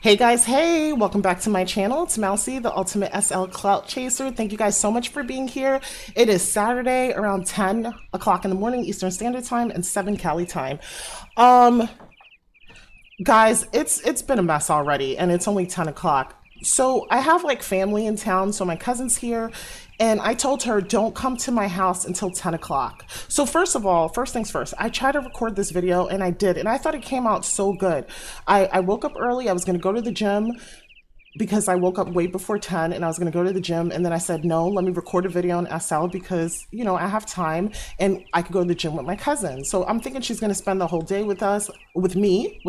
Hey guys, hey, welcome back to my channel. It's Mousy, the ultimate SL clout chaser. Thank you guys so much for being here. It is Saturday around 10 o'clock in the morning Eastern Standard Time and 7 Cali time. Um, Guys, it's been a mess already and it's only 10 o'clock. So I have like family in town, so my cousin's here, and I told her don't come to my house until 10 o'clock. So first of all, first things first, I tried to record this video and I did, and I thought it came out so good. I woke up early, I was gonna go to the gym, because I woke up way before 10 and I was going to go to the gym, and then I said no, let me record a video on SL because I have time and I could go to the gym with my cousin. So I'm thinking she's going to spend the whole day with us, with me,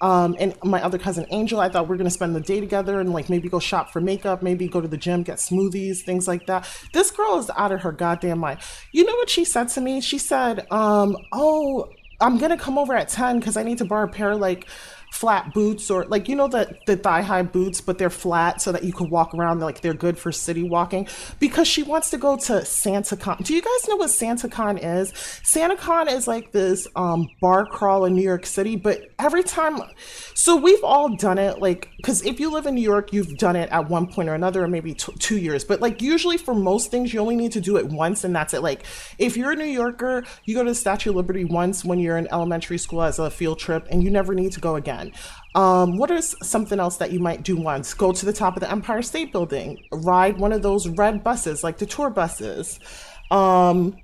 and my other cousin Angel. I thought we are going to spend the day together and like maybe go shop for makeup, maybe go to the gym, get smoothies, things like that. This girl is out of her goddamn mind. You know what she said to me? She said, oh, I'm gonna come over at 10 because I need to borrow a pair of like flat boots, or like the thigh high boots, but they're flat so that you can walk around, like they're good for city walking, because she wants to go to SantaCon. Do you guys know what SantaCon is? SantaCon is like this bar crawl in New York City, but every time, so we've all done it, like, because if you live in New York, you've done it at one point or another, or maybe 2 years, but like usually for most things you only need to do it once and that's it. Like if you're a New Yorker, you go to the Statue of Liberty once when you're in elementary school as a field trip, and you never need to go again. What is something else that you might do once? Go to the top of the Empire State Building, ride one of those red buses, like the tour buses. Watch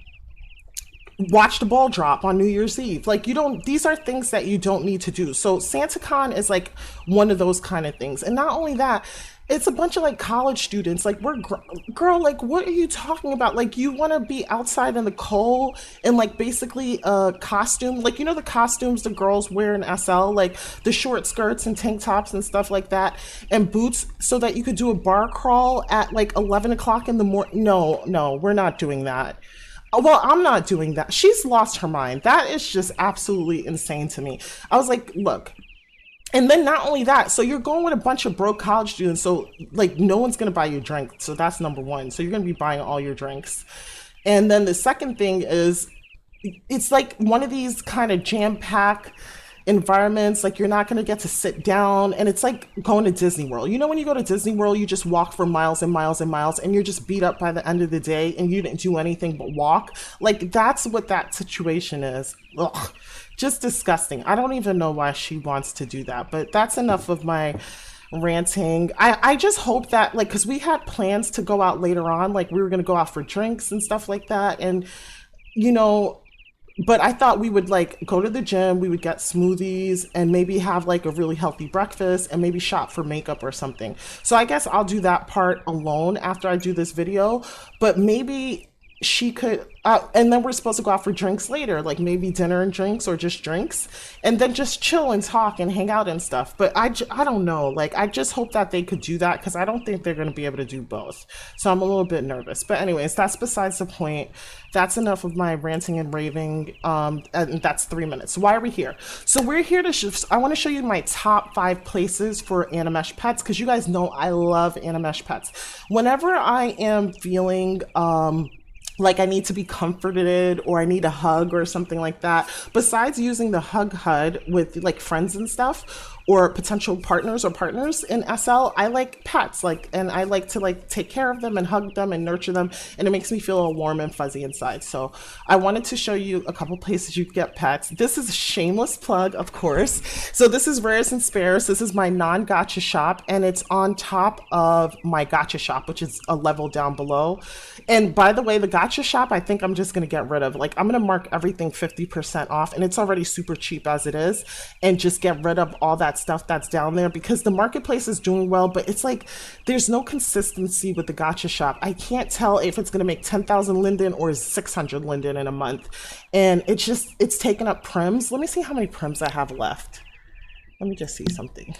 the ball drop on New Year's Eve. Like, you don't, these are things that you don't need to do. So SantaCon is like one of those kind of things. And not only that, it's a bunch of like college students. Like girl, like what are you talking about? Like you want to be outside in the cold in like basically a costume, like the costumes the girls wear in SL, like the short skirts and tank tops and stuff like that, and boots, so that you could do a bar crawl at like 11 o'clock in the morning. No, we're not doing that. Well, I'm not doing that. She's lost her mind. That is just absolutely insane to me. I was like, look. And then not only that, so you're going with a bunch of broke college students, so like no one's gonna buy you a drink. So that's number one. So you're gonna be buying all your drinks. And then the second thing is, it's like one of these kind of jam-packed environments, like you're not going to get to sit down, and it's like going to Disney World. When you go to Disney World, you just walk for miles and miles and miles, and you're just beat up by the end of the day and you didn't do anything but walk. Like that's what that situation is. Ugh, just disgusting. I don't even know why she wants to do that, but that's enough of my ranting. I just hope that, like, because we had plans to go out later on, like we were going to go out for drinks and stuff like that, and you know but I thought we would like go to the gym, we would get smoothies and maybe have like a really healthy breakfast and maybe shop for makeup or something. So I guess I'll do that part alone after I do this video, but maybe she could, and then we're supposed to go out for drinks later, like maybe dinner and drinks or just drinks, and then just chill and talk and hang out and stuff. But I don't know, like I just hope that they could do that, because I don't think they're going to be able to do both. So I'm a little bit nervous. But anyways, that's besides the point. That's enough of my ranting and raving, and that's 3 minutes. So why are we here? So we're here to, I want to show you my top 5 places for Animesh pets, because you guys know I love Animesh pets. Whenever I am feeling, like I need to be comforted or I need a hug or something like that, besides using the hug HUD with like friends and stuff or potential partners in SL, I like pets, like, and I like to like take care of them and hug them and nurture them, and it makes me feel all warm and fuzzy inside. So I wanted to show you a couple places you can get pets. This is a shameless plug, of course. So this is Rares and Spares. This is my non-gacha shop, and it's on top of my gacha shop, which is a level down below. And by the way, the gacha shop, I think I'm just gonna get rid of. Like I'm gonna mark everything 50% off, and it's already super cheap as it is, and just get rid of all that stuff that's down there, because the marketplace is doing well, but it's like there's no consistency with the gacha shop. I can't tell if it's gonna make 10,000 linden or 600 linden in a month, and it's taking up prims. Let me see how many prims I have left. Let me just see something.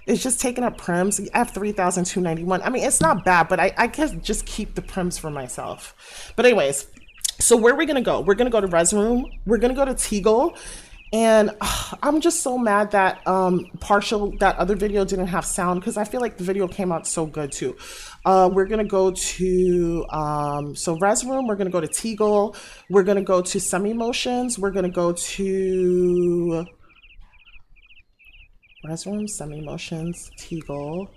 It's just taking up prims. I have 3,291. I mean, it's not bad, but I can just keep the prims for myself. But anyways, so where are we gonna go? We're gonna go to Rezz Room. We're gonna go to Teegle. And I'm just so mad that that other video didn't have sound, because I feel like the video came out so good too. We're gonna go to so Rezz Room, we're gonna go to Teegle, we're gonna go to SEMotions, we're gonna go to Restroom, SEMotions, Teegle.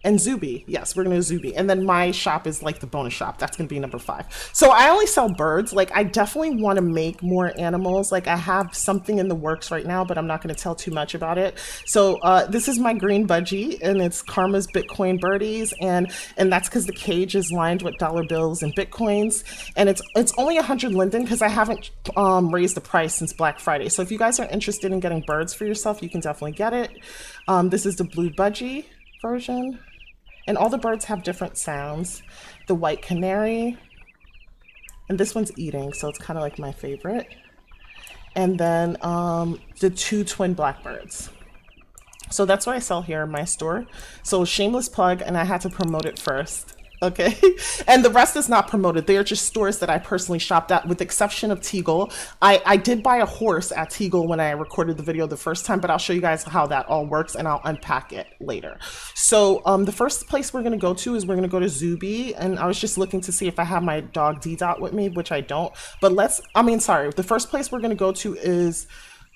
And Zooby. Yes, we're going to Zooby. And then my shop is like the bonus shop. That's going to be number 5. So I only sell birds. Like, I definitely want to make more animals. Like, I have something in the works right now, but I'm not going to tell too much about it. So this is my green budgie, and it's Karma's Bitcoin Birdies. And that's because the cage is lined with dollar bills and Bitcoins. And it's only 100 linden because I haven't raised the price since Black Friday. So if you guys are interested in getting birds for yourself, you can definitely get it. This is the blue budgie version. And all the birds have different sounds. The white canary, and this one's eating, so it's kind of like my favorite. And then the 2 twin blackbirds. So that's what I sell here in my store. So shameless plug, and I had to promote it first. Okay, and the rest is not promoted. They are just stores that I personally shopped at, with the exception of Teegle. I did buy a horse at Teegle when I recorded the video the first time, but I'll show you guys how that all works, and I'll unpack it later. So the first place we're going to go to is we're going to go to Zooby, and I was just looking to see if I have my dog D-Dot with me, which I don't. But the first place we're going to go to is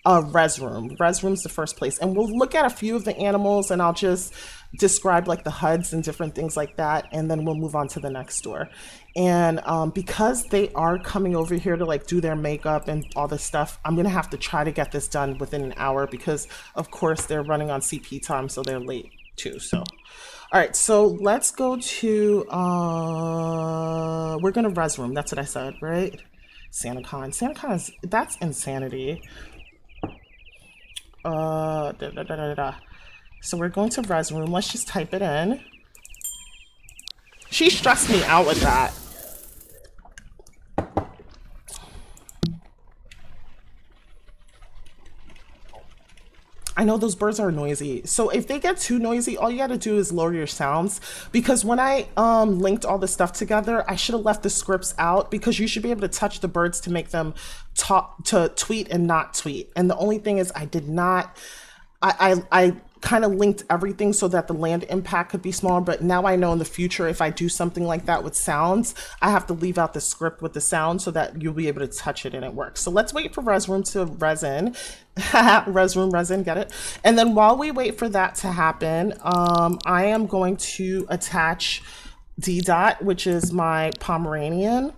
Rezz room. Rezz room's the first place, and we'll look at a few of the animals, and I'll just describe like the HUDs and different things like that, and then we'll move on to the next store. And because they are coming over here to like do their makeup and all this stuff, I'm gonna have to try to get this done within an hour, because of course they're running on CP time, so they're late too. So all right, so let's go to we're gonna Rezz room. That's what I said, right? SantaCon is, that's insanity. So we're going to Rezz room. Let's just type it in. She stressed me out with that. I know those birds are noisy. So if they get too noisy, all you gotta do is lower your sounds. Because when I linked all this stuff together, I should have left the scripts out, because you should be able to touch the birds to make them talk, to tweet and not tweet. And the only thing is I did not, I kind of linked everything so that the land impact could be smaller, but now I know in the future if I do something like that with sounds, I have to leave out the script with the sound so that you'll be able to touch it and it works. So let's wait for Rezz room to resin. Rezz room, resin, get it? And then while we wait for that to happen, I am going to attach D-Dot, which is my Pomeranian.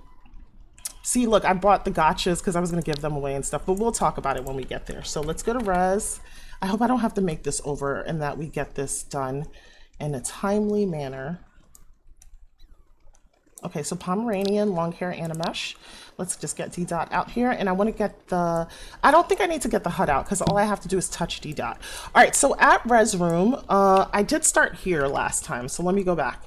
See, look, I bought the gachas because I was going to give them away and stuff, but we'll talk about it when we get there. So let's go to Rezz. I hope I don't have to make this over, and that we get this done in a timely manner. Okay, so Pomeranian, long hair, Animesh. Let's just get D-Dot out here, and I want to get the, I don't think I need to get the HUD out because all I have to do is touch D-Dot. All right, so at Rezz room, I did start here last time, so let me go back.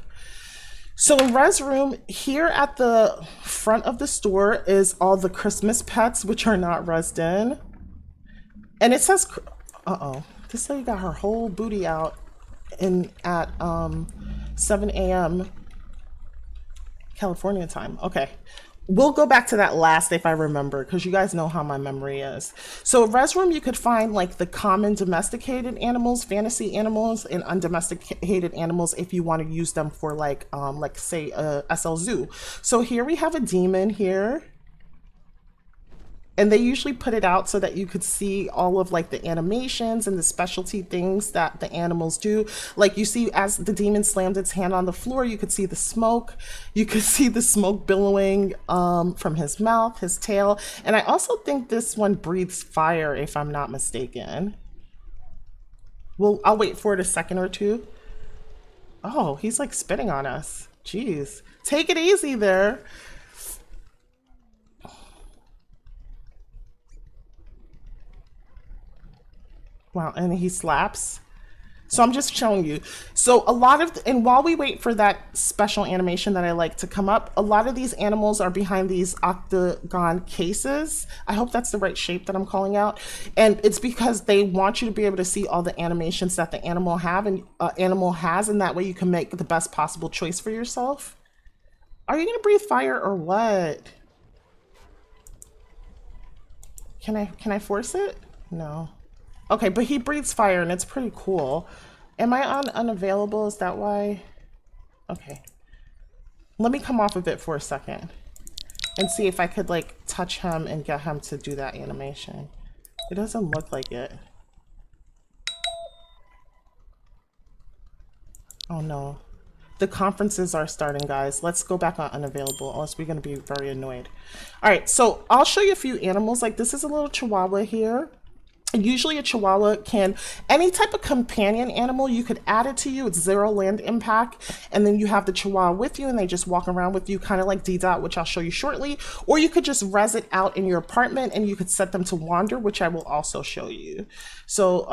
So in Rezz room, here at the front of the store is all the Christmas pets, which are not rezzed in. And it says, uh-oh, this lady got her whole booty out at 7 a.m. California time. Okay. We'll go back to that last if I remember, because you guys know how my memory is. So at Rezz room, you could find like the common domesticated animals, fantasy animals, and undomesticated animals if you want to use them for like say a SL Zoo. So here we have a demon here. And they usually put it out so that you could see all of like the animations and the specialty things that the animals do. Like you see as the demon slammed its hand on the floor, you could see the smoke. You could see the smoke billowing from his mouth, his tail. And I also think this one breathes fire, if I'm not mistaken. Well, I'll wait for it a second or two. Oh, he's like spitting on us. Jeez. Take it easy there. Wow, and he slaps. So I'm just showing you. So a lot of, and while we wait for that special animation that I like to come up, a lot of these animals are behind these octagon cases. I hope that's the right shape that I'm calling out. And it's because they want you to be able to see all the animations that the animal has, and that way you can make the best possible choice for yourself. Are you gonna breathe fire or what? Can I force it? No. Okay, but he breathes fire and it's pretty cool. Am I on unavailable? Is that why? Okay. Let me come off of it for a second and see if I could like touch him and get him to do that animation. It doesn't look like it. Oh no. The conferences are starting, guys. Let's go back on unavailable, or else we're going to be very annoyed. All right, so I'll show you a few animals. Like this is a little chihuahua here. Usually a chihuahua can, any type of companion animal, you could add it to you. It's 0 land impact. And then you have the chihuahua with you and they just walk around with you, kind of like D-Dot, which I'll show you shortly. Or you could just res it out in your apartment and you could set them to wander, which I will also show you. So,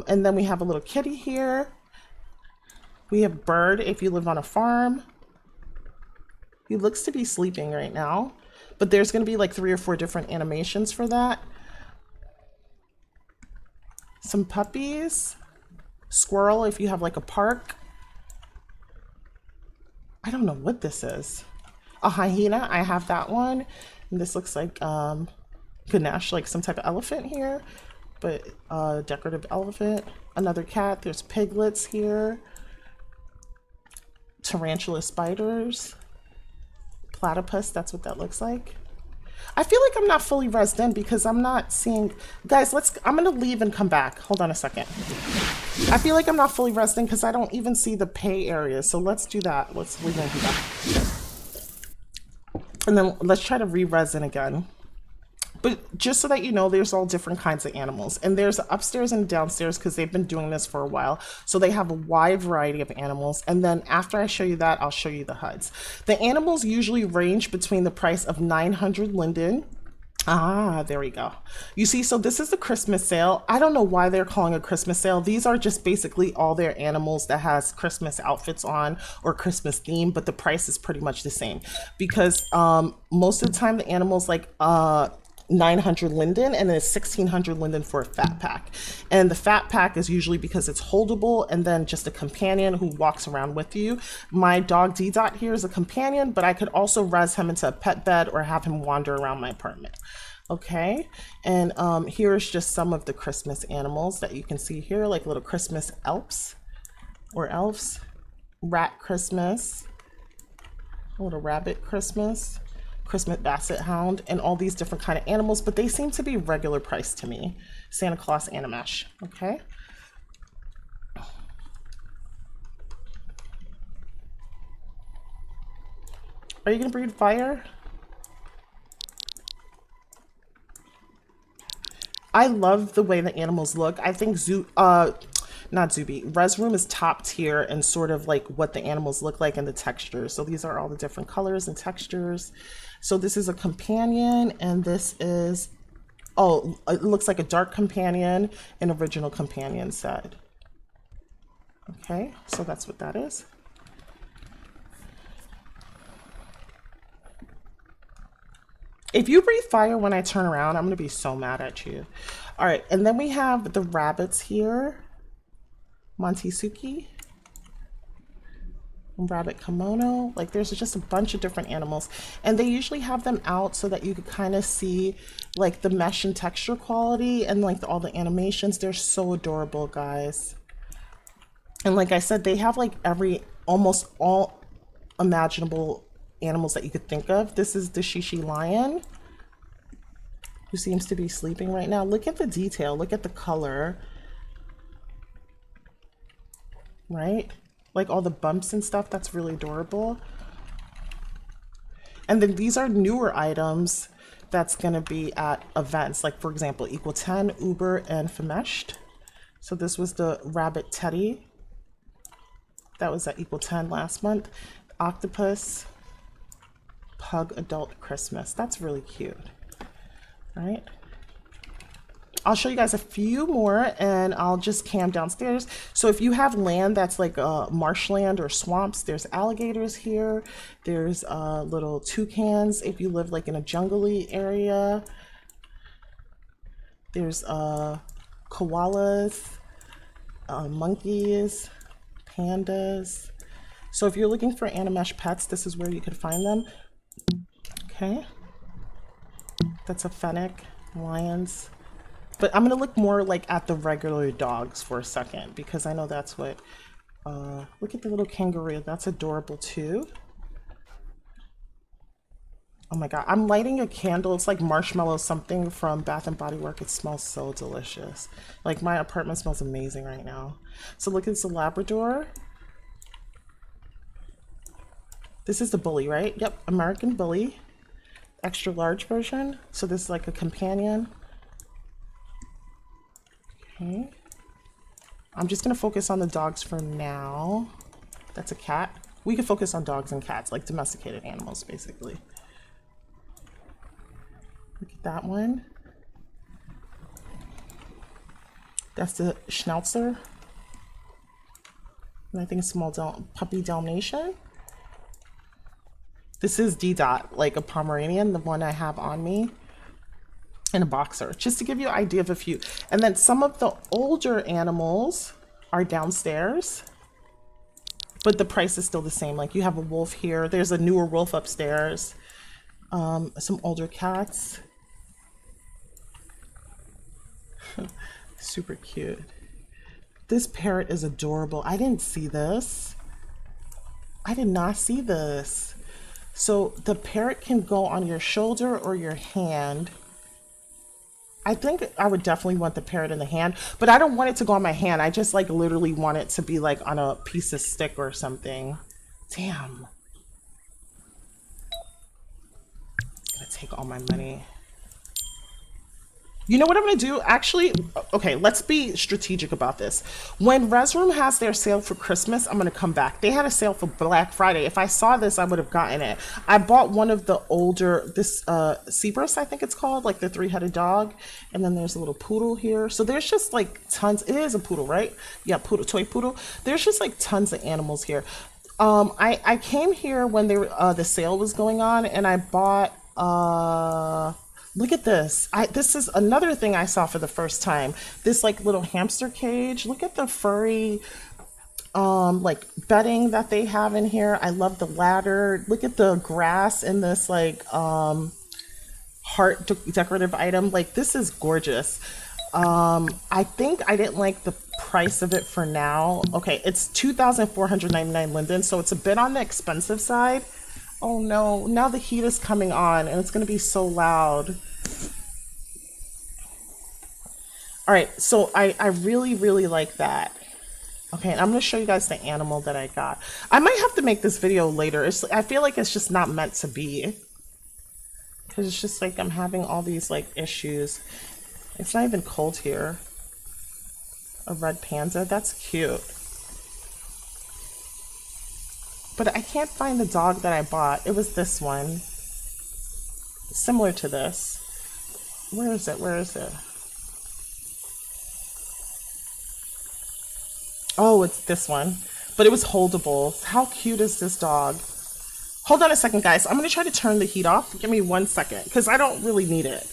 and then we have a little kitty here. We have Bird if you live on a farm. He looks to be sleeping right now, but there's going to be like 3 or 4 different animations for that. Some puppies. Squirrel if you have like a park. I don't know what this is. A hyena, I have that one. And this looks like Ganesh, like some type of elephant here, but decorative elephant. Another cat, there's piglets here. Tarantula spiders. Platypus, that's what that looks like. I feel like I'm not fully rezzed in because I'm not seeing, guys, I'm gonna leave and come back. Hold on a second. I feel like I'm not fully rezzed in because I don't even see the pay area. So let's do that. Let's leave and come back. And then let's try to re-res in again. But just so that you know, there's all different kinds of animals. And there's upstairs and downstairs because they've been doing this for a while. So they have a wide variety of animals. And then after I show you that, I'll show you the HUDs. The animals usually range between the price of 900 linden. Ah, there we go. You see, so this is the Christmas sale. I don't know why they're calling a Christmas sale. These are just basically all their animals that has Christmas outfits on or Christmas theme, but the price is pretty much the same because most of the time the animals like 900 linden and then it's 1600 linden for a fat pack. And the fat pack is usually because it's holdable and then just a companion who walks around with you. My dog D-Dot here is a companion, but I could also res him into a pet bed or have him wander around my apartment. Okay, and here's just some of the Christmas animals that you can see here, like little Christmas elves or elves, rat Christmas, a little rabbit Christmas, Christmas basset hound, and all these different kind of animals, but they seem to be regular price to me. Santa Claus Animesh, okay? Are you gonna breathe fire? I love the way the animals look. I think not Zooby, Rezz Room is top tier and sort of like what the animals look like and the textures. So these are all the different colors and textures. So this is a companion and this is, oh, it looks like a dark companion and original companion set. Okay, so that's what that is. If you breathe fire when I turn around, I'm gonna be so mad at you. All right, and then we have the rabbits here. Montisuki. Rabbit kimono. Like there's just a bunch of different animals. And they usually have them out so that you could kind of see like the mesh and texture quality and like all the animations. They're so adorable, guys. And like I said, they have like almost all imaginable animals that you could think of. This is the Shishi lion, who seems to be sleeping right now. Look at the detail, look at the color, right? Like all the bumps and stuff, that's really adorable. And then these are newer items that's gonna be at events, like for example, Equal 10, Uber, and Fameshed. So this was the rabbit teddy. That was at Equal 10 last month. Octopus, Pug Adult Christmas. That's really cute, right? I'll show you guys a few more and I'll just cam downstairs. So if you have land that's like marshland or swamps, there's alligators here. There's little toucans if you live like in a jungly area. There's koalas, monkeys, pandas. So if you're looking for Animesh pets, this is where you could find them. Okay, that's a fennec, lions. But I'm gonna look more like at the regular dogs for a second because I know that's what, look at the little kangaroo, that's adorable too. Oh my God, I'm lighting a candle. It's like marshmallow something from Bath and Body Works. It smells so delicious. Like my apartment smells amazing right now. So look, it's a Labrador. This is the bully, right? Yep, American bully. Extra large version. So this is like a companion. Okay. I'm just gonna focus on the dogs for now. That's a cat. We can focus on dogs and cats, like domesticated animals, basically. Look at that one. That's the Schnauzer. And I think a small puppy Dalmatian. This is D Dot, like a Pomeranian, the one I have on me. And a boxer, just to give you an idea of a few. And then some of the older animals are downstairs, but the price is still the same. Like you have a wolf here. There's a newer wolf upstairs. Some older cats. Super cute. This parrot is adorable. I didn't see this. I did not see this. So the parrot can go on your shoulder or your hand. I think I would definitely want the parrot in the hand, but I don't want it to go on my hand. I just like literally want it to be like on a piece of stick or something. Damn. I'm gonna take all my money. You know what I'm gonna do? Actually, okay, let's be strategic about this. When Rezz has their sale for Christmas, I'm gonna come back. They had a sale for Black Friday. If I saw this, I would have gotten it. I bought one of the older, this Zebras, I think it's called, like the three-headed dog. And then there's a little poodle here. So there's just like tons. It is a poodle, right? Yeah, poodle, toy poodle. There's just like tons of animals here. I came here when the sale was going on, and I bought look at this. This is another thing I saw for the first time. This like little hamster cage. Look at the furry like bedding that they have in here. I love the ladder. Look at the grass in this like heart decorative item. Like this is gorgeous. I think I didn't like the price of it for now. Okay, it's 2,499 linden, so it's a bit on the expensive side. Oh no, now the heat is coming on and it's gonna be so loud. All right, so I really, really like that. Okay, and I'm gonna show you guys the animal that I got. I might have to make this video later. I feel like it's just not meant to be. Because it's just like I'm having all these like issues. It's not even cold here. A red panda, that's cute. But I can't find the dog that I bought. It was this one. Similar to this. Where is it? Where is it? Oh, it's this one. But it was holdable. How cute is this dog? Hold on a second, guys. I'm going to try to turn the heat off. Give me 1 second, because I don't really need it.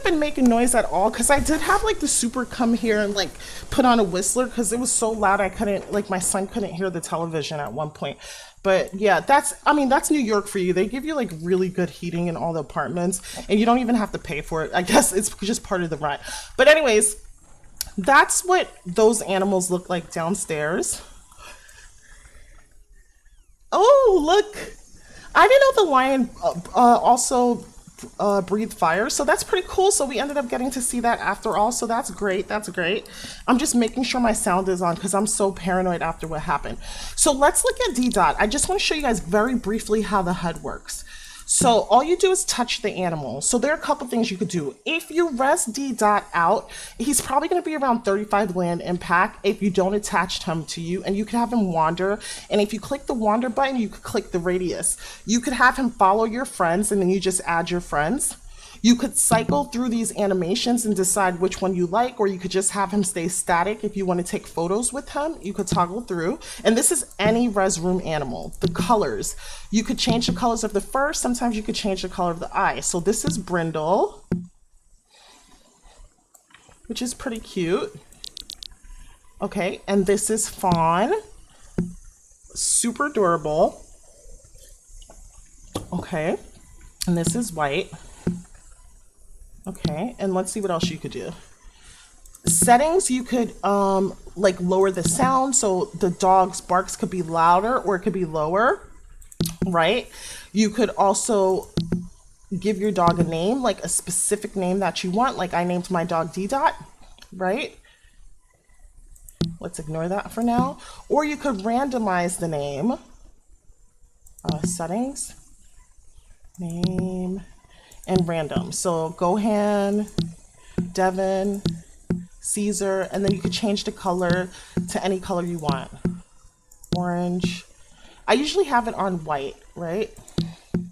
Been making noise at all because I did have like the super come here and like put on a whistler because it was so loud I couldn't, like my son couldn't hear the television at one point. But yeah, that's New York for you. They give you like really good heating in all the apartments and you don't even have to pay for it. I guess it's just part of the ride. But anyways, that's what those animals look like downstairs. Oh, look. I didn't know the lion also breathe fire, so that's pretty cool. So we ended up getting to see that after all, so that's great. That's great. I'm just making sure my sound is on because I'm so paranoid after what happened. So let's look at D Dot. I just want to show you guys very briefly how the HUD works. So all you do is touch the animal. So there are a couple things you could do. If you Rezz D Dot out, he's probably going to be around 35 land impact if you don't attach him to you, and you could have him wander. And if you click the wander button, you could click the radius. You could have him follow your friends, and then you just add your friends. You could cycle through these animations and decide which one you like, or you could just have him stay static. If you want to take photos with him, you could toggle through. And this is any Rezz animal. The colors. You could change the colors of the fur. Sometimes you could change the color of the eye. So this is Brindle, which is pretty cute. Okay, and this is Fawn. Super adorable. Okay, and this is White. Okay, and let's see what else you could do. Settings, you could like lower the sound so the dog's barks could be louder or it could be lower, right? You could also give your dog a name, like a specific name that you want. Like I named my dog D Dot, right? Let's ignore that for now. Or you could randomize the name. Settings, name, and random. So Gohan, Devin, Caesar, and then you could change the color to any color you want. Orange. I usually have it on white, right?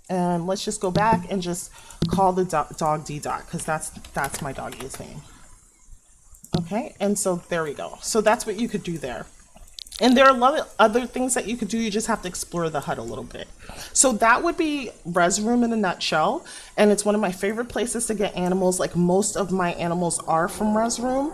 And let's just go back and just call the dog D Dot because that's my doggy's name. Okay, and so there we go. So that's what you could do there. And there are a lot of other things that you could do. You just have to explore the HUD a little bit. So that would be Rezz Room in a nutshell. And it's one of my favorite places to get animals. Like most of my animals are from Rezz Room.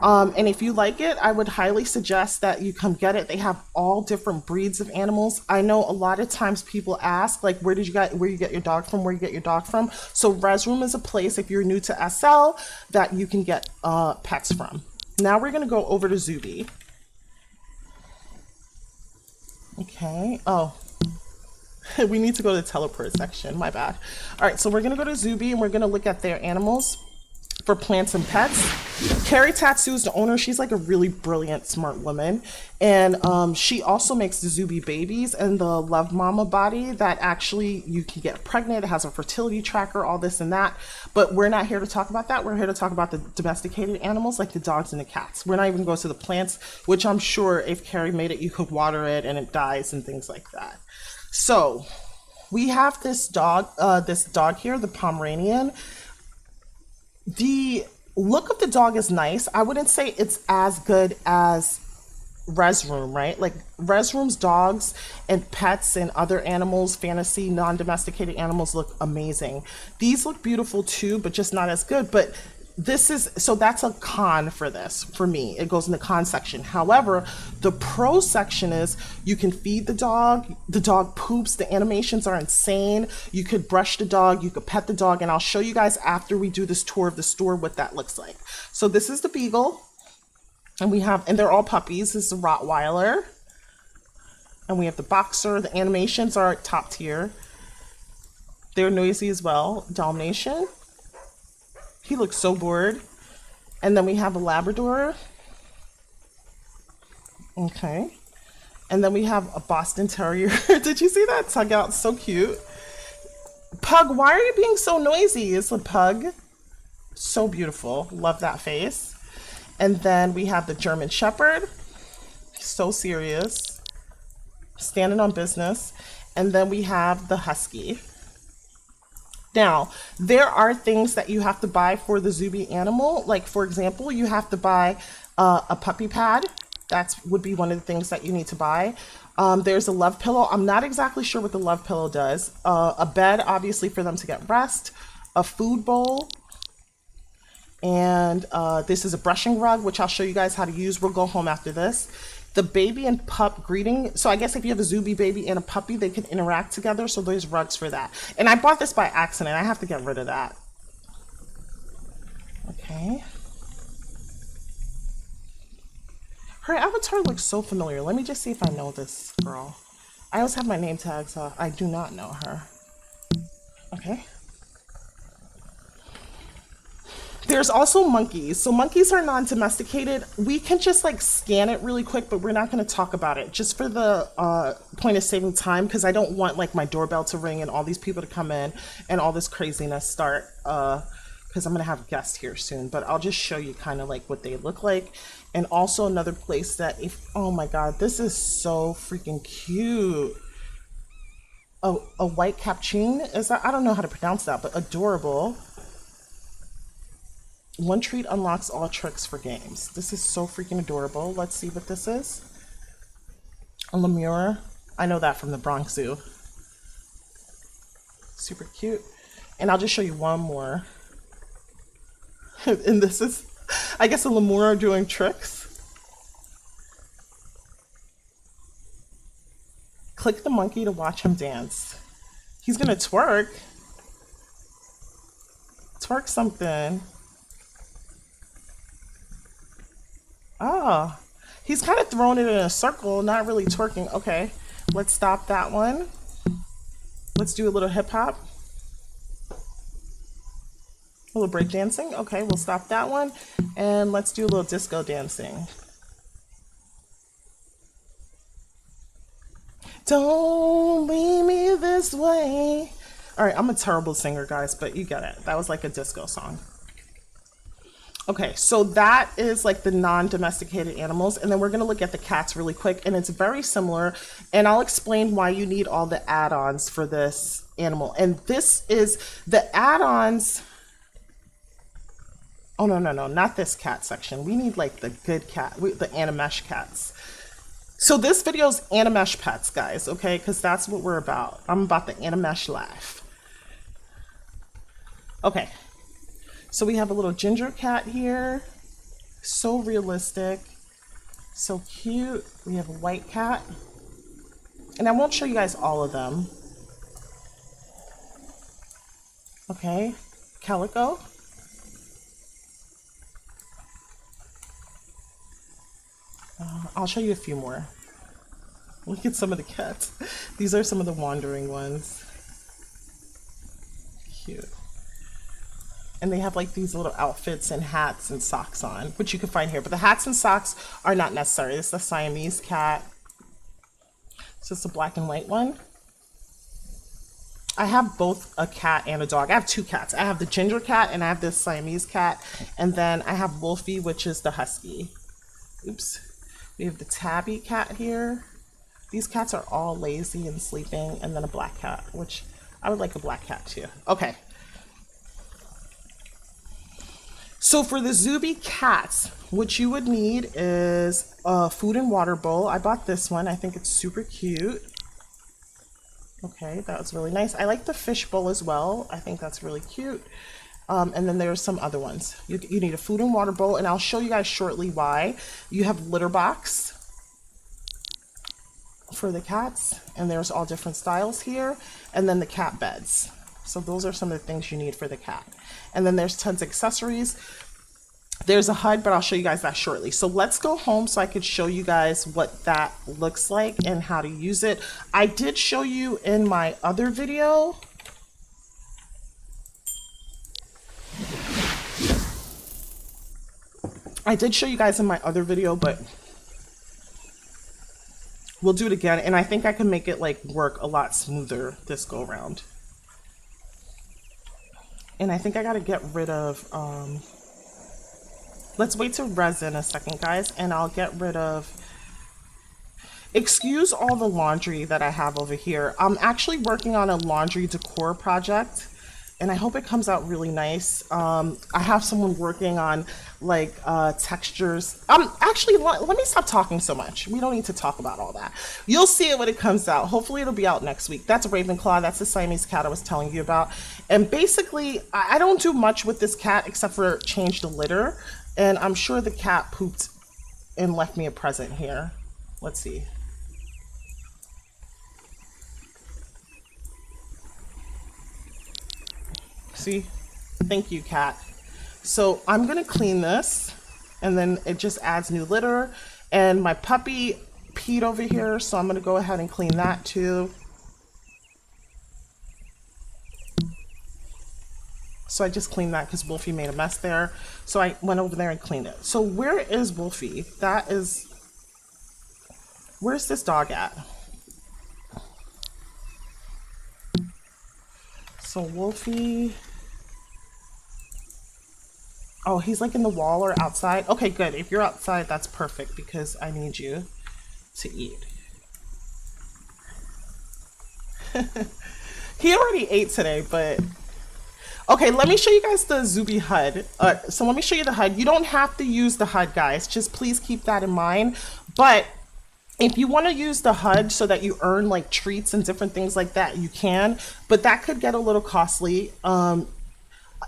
And if you like it, I would highly suggest that you come get it. They have all different breeds of animals. I know a lot of times people ask, like, where you get your dog from, where you get your dog from. So Rezz Room is a place, if you're new to SL, that you can get pets from. Now we're going to go over to Zooby. Okay. Oh, we need to go to the teleport section. My bad. All right. So we're going to go to Zooby and we're going to look at their animals for plants and pets. Carrie Tatsu is the owner. She's like a really brilliant, smart woman. And she also makes the Zooby babies and the Love Mama body that actually you can get pregnant. It has a fertility tracker, all this and that. But we're not here to talk about that. We're here to talk about the domesticated animals like the dogs and the cats. We're not even going to the plants, which I'm sure if Carrie made it, you could water it and it dies and things like that. So we have this dog here, the Pomeranian. The look of the dog is nice. I wouldn't say it's as good as Rezz Room, right? Like Rezz Room's dogs and pets and other animals, fantasy, non-domesticated animals look amazing. These look beautiful too, but just not as good. But so that's a con for this, for me. It goes in the con section. However, the pro section is you can feed the dog poops, the animations are insane. You could brush the dog, you could pet the dog, and I'll show you guys after we do this tour of the store what that looks like. So this is the Beagle, and they're all puppies. This is the Rottweiler, and we have the Boxer. The animations are top tier. They're noisy as well. Dalmatian. He looks so bored. And then we have a Labrador. Okay. And then we have a Boston Terrier. Did you see that tug out? So cute. Pug, why are you being so noisy? It's a pug. So beautiful. Love that face. And then we have the German Shepherd. So serious. Standing on business. And then we have the Husky. Now, there are things that you have to buy for the Zooby animal. Like, for example, you have to buy a puppy pad. That would be one of the things that you need to buy. There's a love pillow. I'm not exactly sure what the love pillow does. A bed, obviously, for them to get rest. A food bowl. And this is a brushing rug, which I'll show you guys how to use. We'll go home after this. The baby and pup greeting. So I guess if you have a Zooby baby and a puppy, they can interact together. So there's rugs for that. And I bought this by accident. I have to get rid of that. Okay. Her avatar looks so familiar. Let me just see if I know this girl. I always have my name tags off. I do not know her. Okay. There's also monkeys. So monkeys are non-domesticated. We can just like scan it really quick, but we're not going to talk about it just for the point of saving time, because I don't want like my doorbell to ring and all these people to come in and all this craziness start, because I'm going to have guests here soon. But I'll just show you kind of like what they look like. And also another place that oh my God, this is so freaking cute. Oh, a white capuchin, is that? I don't know how to pronounce that, but adorable. One treat unlocks all tricks for games. This is so freaking adorable. Let's see what this is. A lemur. I know that from the Bronx Zoo. Super cute. And I'll just show you one more. And this is, I guess, a lemur doing tricks. Click the monkey to watch him dance. He's gonna twerk. Twerk something. Oh, he's kind of throwing it in a circle, not really twerking. Okay, let's stop that one. Let's do a little hip hop. A little break dancing. Okay, we'll stop that one. And let's do a little disco dancing. Don't leave me this way. All right, I'm a terrible singer, guys, but you get it. That was like a disco song. Okay, so that is like the non-domesticated animals, and then we're gonna look at the cats really quick, and it's very similar, and I'll explain why you need all the add-ons for this animal. And this is the add-ons. Oh, no, not this cat section. We need like the good cat, the Animesh cats. So this video is Animesh pets, guys, okay? Because that's what we're about. I'm about the Animesh life. Okay. So we have a little ginger cat here. So realistic. So cute. We have a white cat. And I won't show you guys all of them. Okay. Calico. I'll show you a few more. Look at some of the cats. These are some of the wandering ones. Cute. And they have like these little outfits and hats and socks on, which you can find here. But the hats and socks are not necessary. This is the Siamese cat. It's just a black and white one. I have both a cat and a dog. I have two cats. I have the ginger cat and I have this Siamese cat. And then I have Wolfie, which is the husky. Oops. We have the tabby cat here. These cats are all lazy and sleeping, and then a black cat, which I would like a black cat too. Okay. So for the Zooby cats, what you would need is a food and water bowl. I bought this one. I think it's super cute. Okay, that was really nice. I like the fish bowl as well. I think that's really cute. And then there's some other ones. You need a food and water bowl, and I'll show you guys shortly why. You have litter box for the cats, and there's all different styles here, and then the cat beds. So those are some of the things you need for the cat. And then there's tons of accessories. There's a HUD, but I'll show you guys that shortly. So let's go home so I could show you guys what that looks like and how to use it. I did show you in my other video. I did show you guys in my other video, but we'll do it again. And I think I can make it like work a lot smoother this go around. And I think I got to get rid of, let's wait to Rezz in a second, guys. And I'll get rid of, excuse all the laundry that I have over here. I'm actually working on a laundry decor project, and I hope it comes out really nice. I have someone working on like textures. Actually, let me stop talking so much. We don't need to talk about all that. You'll see it when it comes out. Hopefully it'll be out next week. That's Ravenclaw. That's the Siamese cat I was telling you about. And basically, I don't do much with this cat except for change the litter. And I'm sure the cat pooped and left me a present here. Let's see. See? Thank you, cat. So I'm gonna clean this, and then it just adds new litter. And my puppy peed over here, so I'm gonna go ahead and clean that too. So I just cleaned that because Wolfie made a mess there. So I went over there and cleaned it. So where is Wolfie? That is, where's this dog at? So Wolfie, oh, he's like in the wall or outside. Okay, good. If you're outside, that's perfect because I need you to eat. He already ate today, but okay, let me show you guys the Zooby HUD. So let me show you the HUD. You don't have to use the HUD, guys. Just please keep that in mind. But if you want to use the HUD so that you earn like treats and different things like that, you can. But that could get a little costly.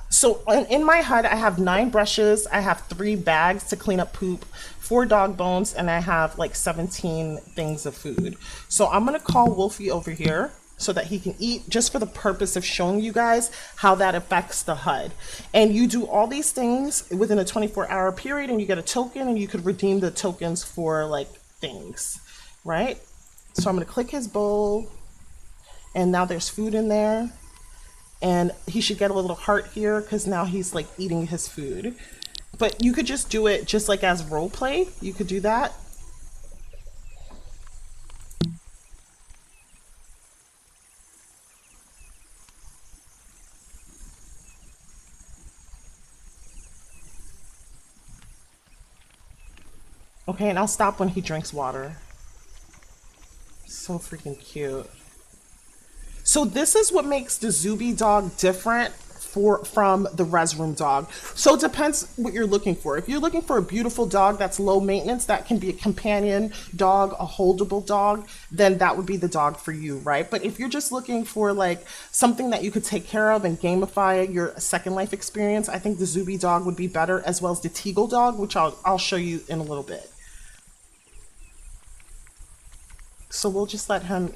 So in my HUD, I have 9 brushes, I have 3 bags to clean up poop, 4 dog bones, and I have like 17 things of food. So I'm gonna call Wolfie over here so that he can eat, just for the purpose of showing you guys how that affects the HUD. And you do all these things within a 24-hour period, and you get a token, and you could redeem the tokens for like things, right? So I'm gonna click his bowl, and now there's food in there. And he should get a little heart here because now he's like eating his food. But you could just do it just like as role play. You could do that. Okay, and I'll stop when he drinks water. So freaking cute. So this is what makes the Zooby dog different from the Rezz room dog. So it depends what you're looking for. If you're looking for a beautiful dog that's low maintenance, that can be a companion dog, a holdable dog, then that would be the dog for you, right? But if you're just looking for like something that you could take care of and gamify your second life experience, I think the Zooby dog would be better, as well as the Teegle dog, which I'll show you in a little bit. So we'll just let him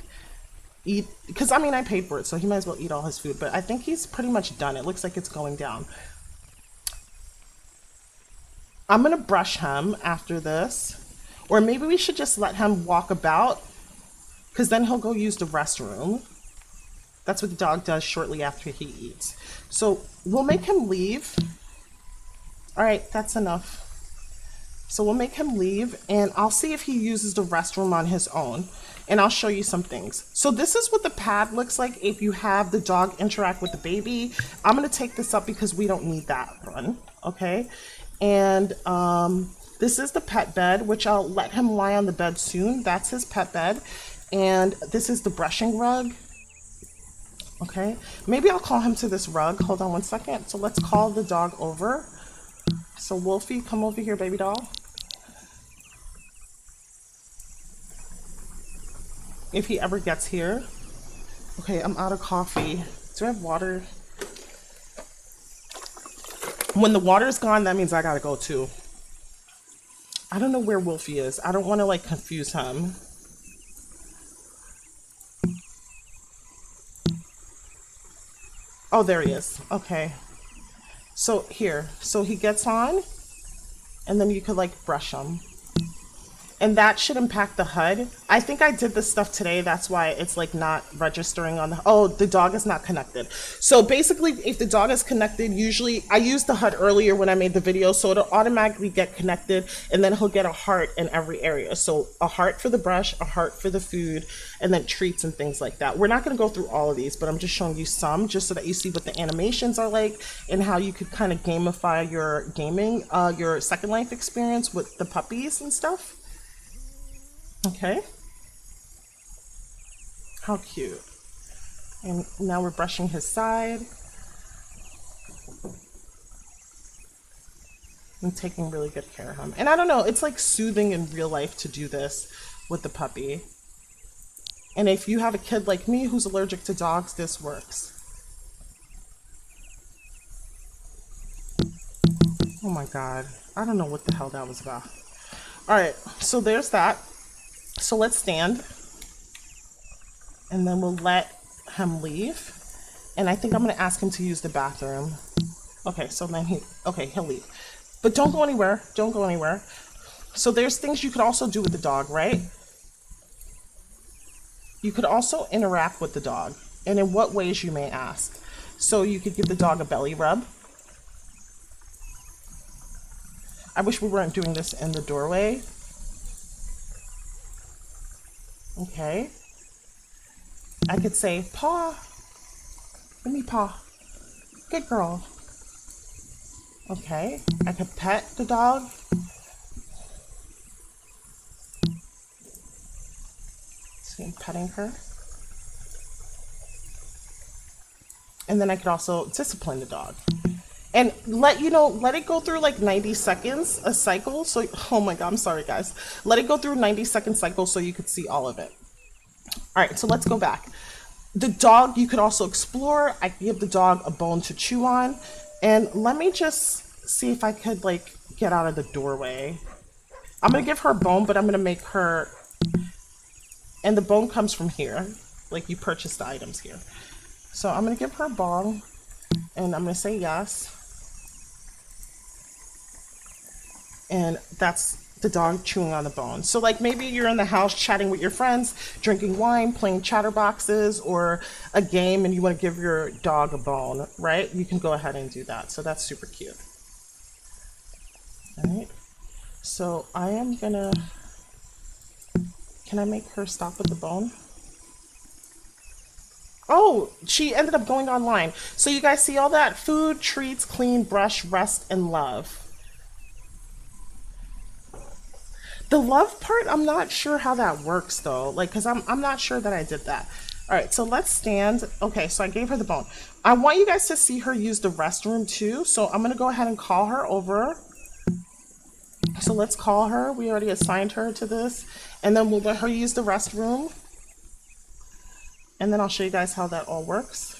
eat, because I mean I paid for it, so he might as well eat all his food, but I think he's pretty much done. It looks like it's going down. I'm gonna brush him after this, or maybe we should just let him walk about, because then he'll go use the restroom. That's what the dog does shortly after he eats. So we'll make him leave. All right, that's enough. So we'll make him leave, and I'll see if he uses the restroom on his own, and I'll show you some things. So this is what the pad looks like if you have the dog interact with the baby. I'm gonna take this up because we don't need that one, okay? And this is the pet bed, which I'll let him lie on the bed soon. That's his pet bed. And this is the brushing rug. Okay, maybe I'll call him to this rug. Hold on one second. So let's call the dog over. So Wolfie, come over here, baby doll. If he ever gets here. Okay, I'm out of coffee. Do I have water? When the water's gone, that means I gotta go too. I don't know where Wolfie is. I don't want to like confuse him. Oh, there he is. Okay. So here, so he gets on, and then you could like brush him. And that should impact the HUD. I think I did this stuff today. That's why it's like not registering on the, oh, the dog is not connected. So basically, if the dog is connected, usually I used the HUD earlier when I made the video, so it'll automatically get connected, and then he'll get a heart in every area. So a heart for the brush, a heart for the food, and then treats and things like that. We're not gonna go through all of these, but I'm just showing you some, just so that you see what the animations are like and how you could kind of gamify your gaming, your Second Life experience with the puppies and stuff. Okay. How cute. And now we're brushing his side. I'm taking really good care of him. And I don't know, it's like soothing in real life to do this with the puppy. And if you have a kid like me who's allergic to dogs, this works. Oh my God. I don't know what the hell that was about. All right, so there's that. So let's stand, and then we'll let him leave. And I think I'm gonna ask him to use the bathroom. Okay, so then he'll leave. But don't go anywhere, don't go anywhere. So there's things you could also do with the dog, right? You could also interact with the dog. And in what ways, you may ask? So you could give the dog a belly rub. I wish we weren't doing this in the doorway. Okay. I could say, paw. Give me paw. Good girl. Okay. I could pet the dog. See, I'm petting her. And then I could also discipline the dog. And let it go through like 90 seconds, a cycle. So, oh my God, I'm sorry guys. Let it go through a 90-second cycle so you could see all of it. All right, so let's go back. The dog, you could also explore. I could give the dog a bone to chew on. And let me just see if I could like get out of the doorway. I'm gonna give her a bone, but I'm gonna make her, and the bone comes from here. Like you purchase the items here. So I'm gonna give her a bone, and I'm gonna say yes. And that's the dog chewing on the bone. So like maybe you're in the house chatting with your friends, drinking wine, playing chatterboxes or a game, and you want to give your dog a bone, right? You can go ahead and do that. So that's super cute. All right. So I am gonna, can I make her stop with the bone? Oh, she ended up going online. So you guys see all that? Food, treats, clean, brush, rest, and love. The love part, I'm not sure how that works though. Like, cause I'm not sure that I did that. All right, so let's stand. Okay, so I gave her the bone. I want you guys to see her use the restroom too. So I'm gonna go ahead and call her over. So let's call her. We already assigned her to this. And then we'll let her use the restroom. And then I'll show you guys how that all works.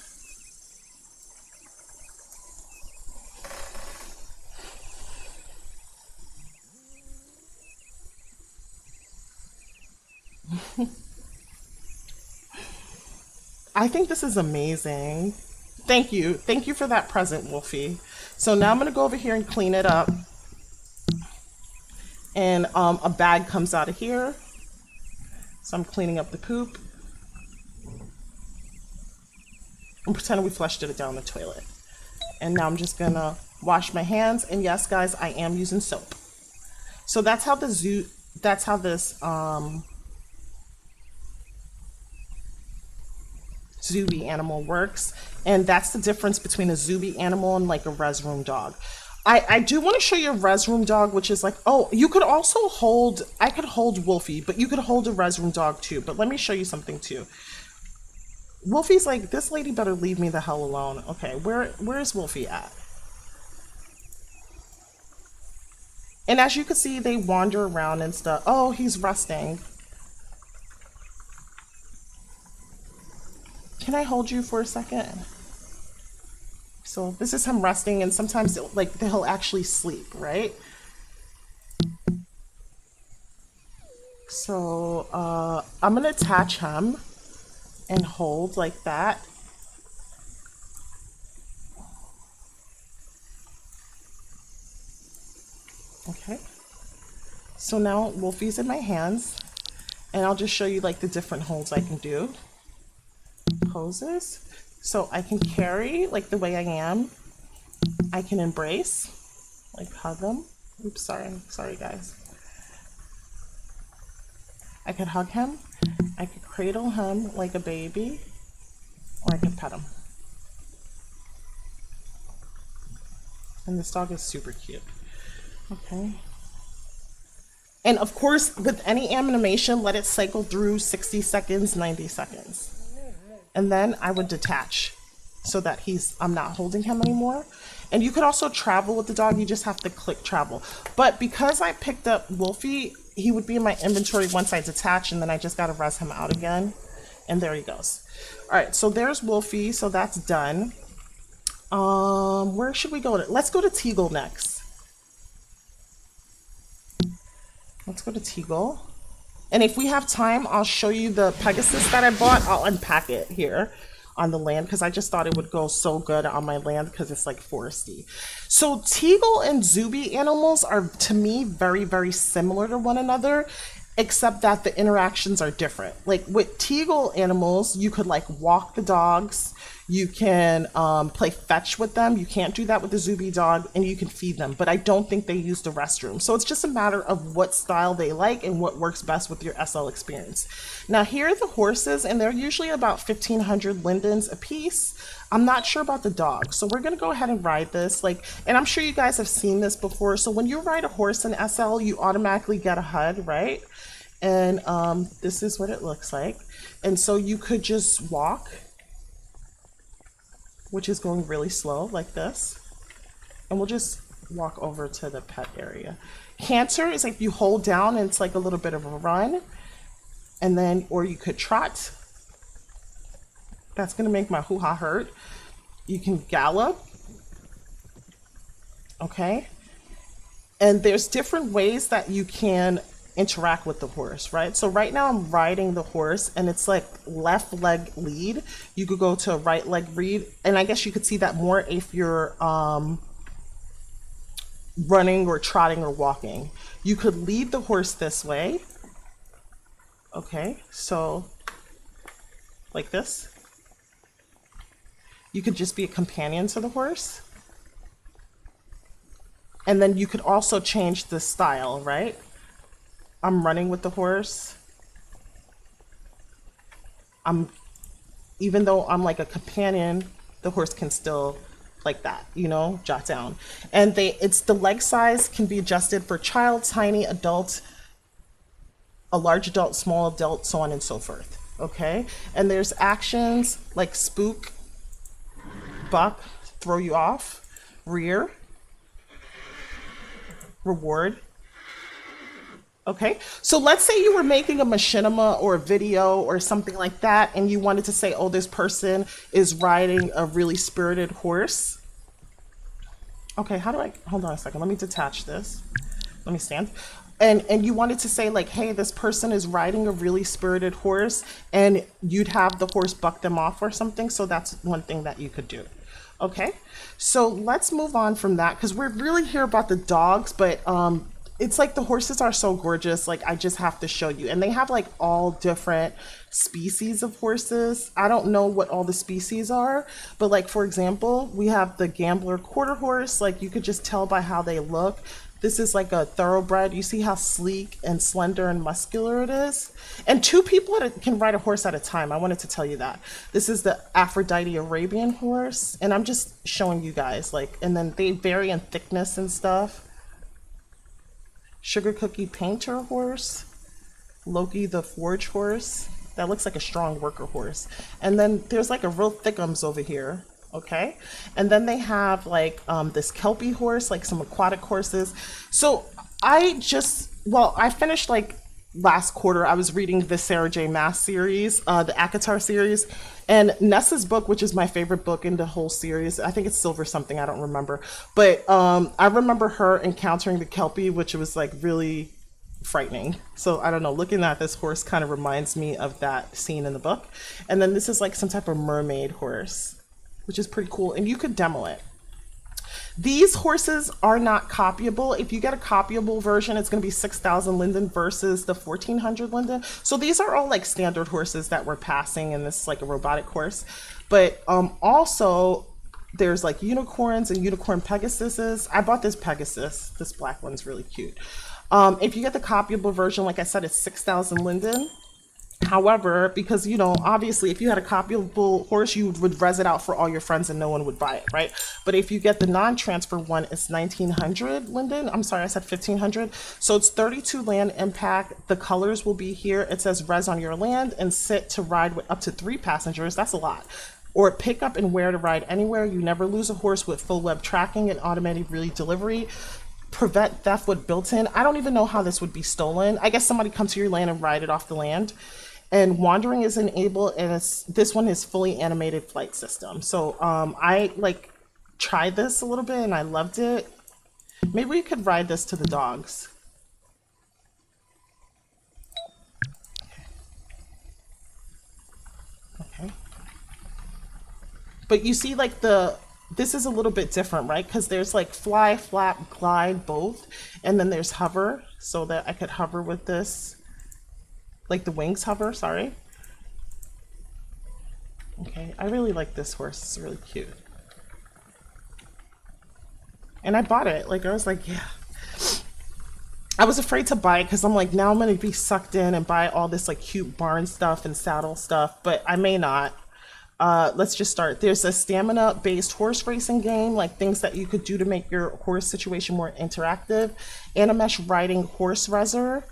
I think this is amazing. Thank you. Thank you for that present, Wolfie. So now I'm going to go over here and clean it up. And a bag comes out of here. So I'm cleaning up the poop. And pretending we flushed it down the toilet. And now I'm just going to wash my hands. And yes, guys, I am using soap. So that's how this Zooby animal works, and that's the difference between a Zooby animal and like a res room dog. I do want to show you a res room dog, which is like, oh, you could also hold, I could hold Wolfie, but you could hold a res room dog too. But let me show you something too. Wolfie's like, this lady better leave me the hell alone. Okay, where is Wolfie at? And as you can see, they wander around and stuff. Oh, he's resting. Can I hold you for a second? So this is him resting, and sometimes like he'll actually sleep, right? So I'm gonna attach him and hold like that. Okay. So now Wolfie's in my hands, and I'll just show you like the different holds I can do. Poses. So I can carry like the way I am. I can embrace, like hug him. Oops, sorry guys. I could hug him. I could cradle him like a baby, or I could pet him. And this dog is super cute. Okay. And of course, with any animation, let it cycle through 60 seconds, 90 seconds. And then I would detach so that I'm not holding him anymore. And you could also travel with the dog, you just have to click travel. But because I picked up Wolfie, he would be in my inventory once I detach, and then I just gotta res him out again. And there he goes. All right, so there's Wolfie, so that's done. Where should we go? Let's go to Teegle next. Let's go to Teegle. And if we have time, I'll show you the Pegasus that I bought. I'll unpack it here on the land because I just thought it would go so good on my land because it's like foresty. So Teegle and Zooby animals are, to me, very, very similar to one another, except that the interactions are different. Like with Teegle animals, you could like walk the dogs, you can play fetch with them. You can't do that with the Zooby dog, and you can feed them, but I don't think they use the restroom. So it's just a matter of what style they like and what works best with your SL experience. Now here are the horses, and they're usually about 1,500 lindens a piece. I'm not sure about the dog, so we're gonna go ahead and ride this. And I'm sure you guys have seen this before. So when you ride a horse in SL, you automatically get a HUD, right? And this is what it looks like. And so you could just walk, which is going really slow like this. And we'll just walk over to the pet area. Canter is like you hold down and it's like a little bit of a run. And then, or you could trot. That's gonna make my hoo-ha hurt. You can gallop. Okay. And there's different ways that you can interact with the horse, right? So right now I'm riding the horse and it's like left leg lead. You could go to right leg lead, and I guess you could see that more if you're running or trotting or walking. You could lead the horse this way. Okay, so like this. You could just be a companion to the horse. And then you could also change the style, right? I'm running with the horse. Even though I'm like a companion, the horse can still like that, you know, jot down. And it's the leg size can be adjusted for child, tiny, adult, a large adult, small adult, so on and so forth. Okay. And there's actions like spook, buck, throw you off, rear, reward. Okay, so let's say you were making a machinima or a video or something like that, and you wanted to say, oh, this person is riding a really spirited horse. Okay, how do I, hold on a second, let me detach this. Let me stand. And you wanted to say like, hey, this person is riding a really spirited horse, and you'd have the horse buck them off or something. So that's one thing that you could do. Okay, so let's move on from that because we're really here about the dogs, but it's like the horses are so gorgeous. Like I just have to show you, and they have like all different species of horses. I don't know what all the species are, but like for example, we have the gambler quarter horse. Like you could just tell by how they look. This is like a thoroughbred. You see how sleek and slender and muscular it is? And two people can ride a horse at a time. I wanted to tell you that. This is the Aphrodite Arabian horse. And I'm just showing you guys like, and then they vary in thickness and stuff. Sugar Cookie Painter horse. Loki the Forge horse. That looks like a strong worker horse. And then there's like a real thickums over here. Okay, and then they have like this Kelpie horse, like some aquatic horses. So I finished like last quarter. I was reading the Sarah J. Maas series, the ACOTAR series, and Nessa's book, which is my favorite book in the whole series. I think it's Silver something, I don't remember, but I remember her encountering the Kelpie, which was like really frightening. So I don't know, looking at this horse kind of reminds me of that scene in the book. And then this is like some type of mermaid horse, which is pretty cool, and you could demo it. These horses are not copyable. If you get a copyable version, it's going to be 6,000 linden versus the 1,400 linden. So these are all like standard horses that we're passing, and this is like a robotic horse. But also, there's like unicorns and unicorn Pegasuses. I bought this Pegasus. This black one's really cute. If you get the copyable version, like I said, it's 6,000 linden. However, because, you know, obviously if you had a copyable horse, you would Rezz it out for all your friends and no one would buy it, right? But if you get the non-transfer one, it's 1,900 linden. I'm sorry, I said 1,500. So it's 32 land impact. The colors will be here. It says Rezz on your land and sit to ride with up to 3 passengers. That's a lot. Or pick up and wear to ride anywhere. You never lose a horse with full web tracking and automated delivery. Prevent theft with built-in. I don't even know how this would be stolen. I guess somebody comes to your land and ride it off the land. And wandering is enabled, and this one is fully animated flight system. So I like tried this a little bit and I loved it. Maybe we could ride this to the dogs. Okay. But you see like this is a little bit different, right? Because there's like fly, flap, glide, both. And then there's hover, so that I could hover with this. Like the wings hover, sorry. Okay, I really like this horse. It's really cute. And I bought it. Like, I was like, yeah. I was afraid to buy it because I'm like, now I'm going to be sucked in and buy all this like cute barn stuff and saddle stuff, but I may not. Let's just start. There's a stamina-based horse racing game, like things that you could do to make your horse situation more interactive. Animesh riding horse Rezzer.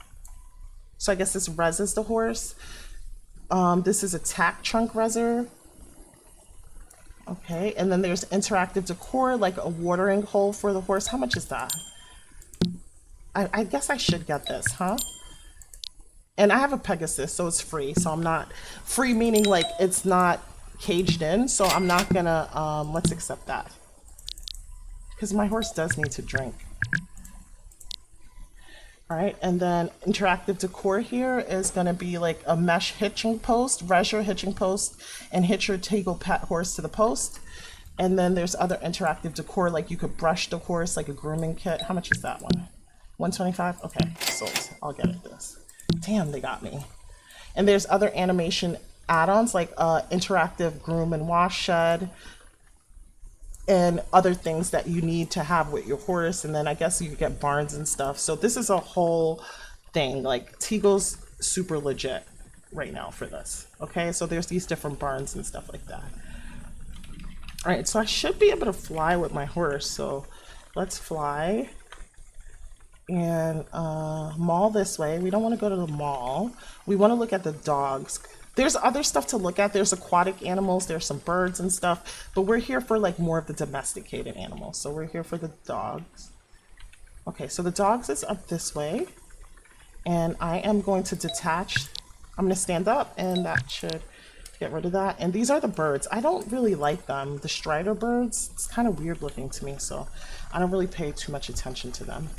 So I guess this Rezz is the horse. This is a tack trunk Rezzer. Okay, and then there's interactive decor, like a watering hole for the horse. How much is that? I guess I should get this, huh? And I have a Pegasus, so it's free. So I'm not, free meaning like it's not caged in. So I'm not gonna, let's accept that. because my horse does need to drink. All right, and then interactive decor here is going to be like a mesh hitching post, Rezz your hitching post, and hitch your Teegle pet horse to the post. And then there's other interactive decor, like you could brush the horse, like a grooming kit. How much is that one? 125? Okay, sold. I'll get it this. Damn, they got me. And there's other animation add-ons, like interactive groom and wash shed, and other things that you need to have with your horse. And then I guess you could get barns and stuff. So this is a whole thing. Like Teagle's super legit right now for this. Okay, so there's these different barns and stuff like that. All right, so I should be able to fly with my horse. So let's fly and mall this way. We don't want to go to the mall. We want to look at the dogs. There's other stuff to look at. There's aquatic animals, there's some birds and stuff, but we're here for like more of the domesticated animals. So we're here for the dogs. Okay, so the dogs is up this way, and I am going to detach. I'm going to stand up, and that should get rid of that. And these are the birds. I don't really like them. The strider birds, it's kind of weird looking to me, so I don't really pay too much attention to them.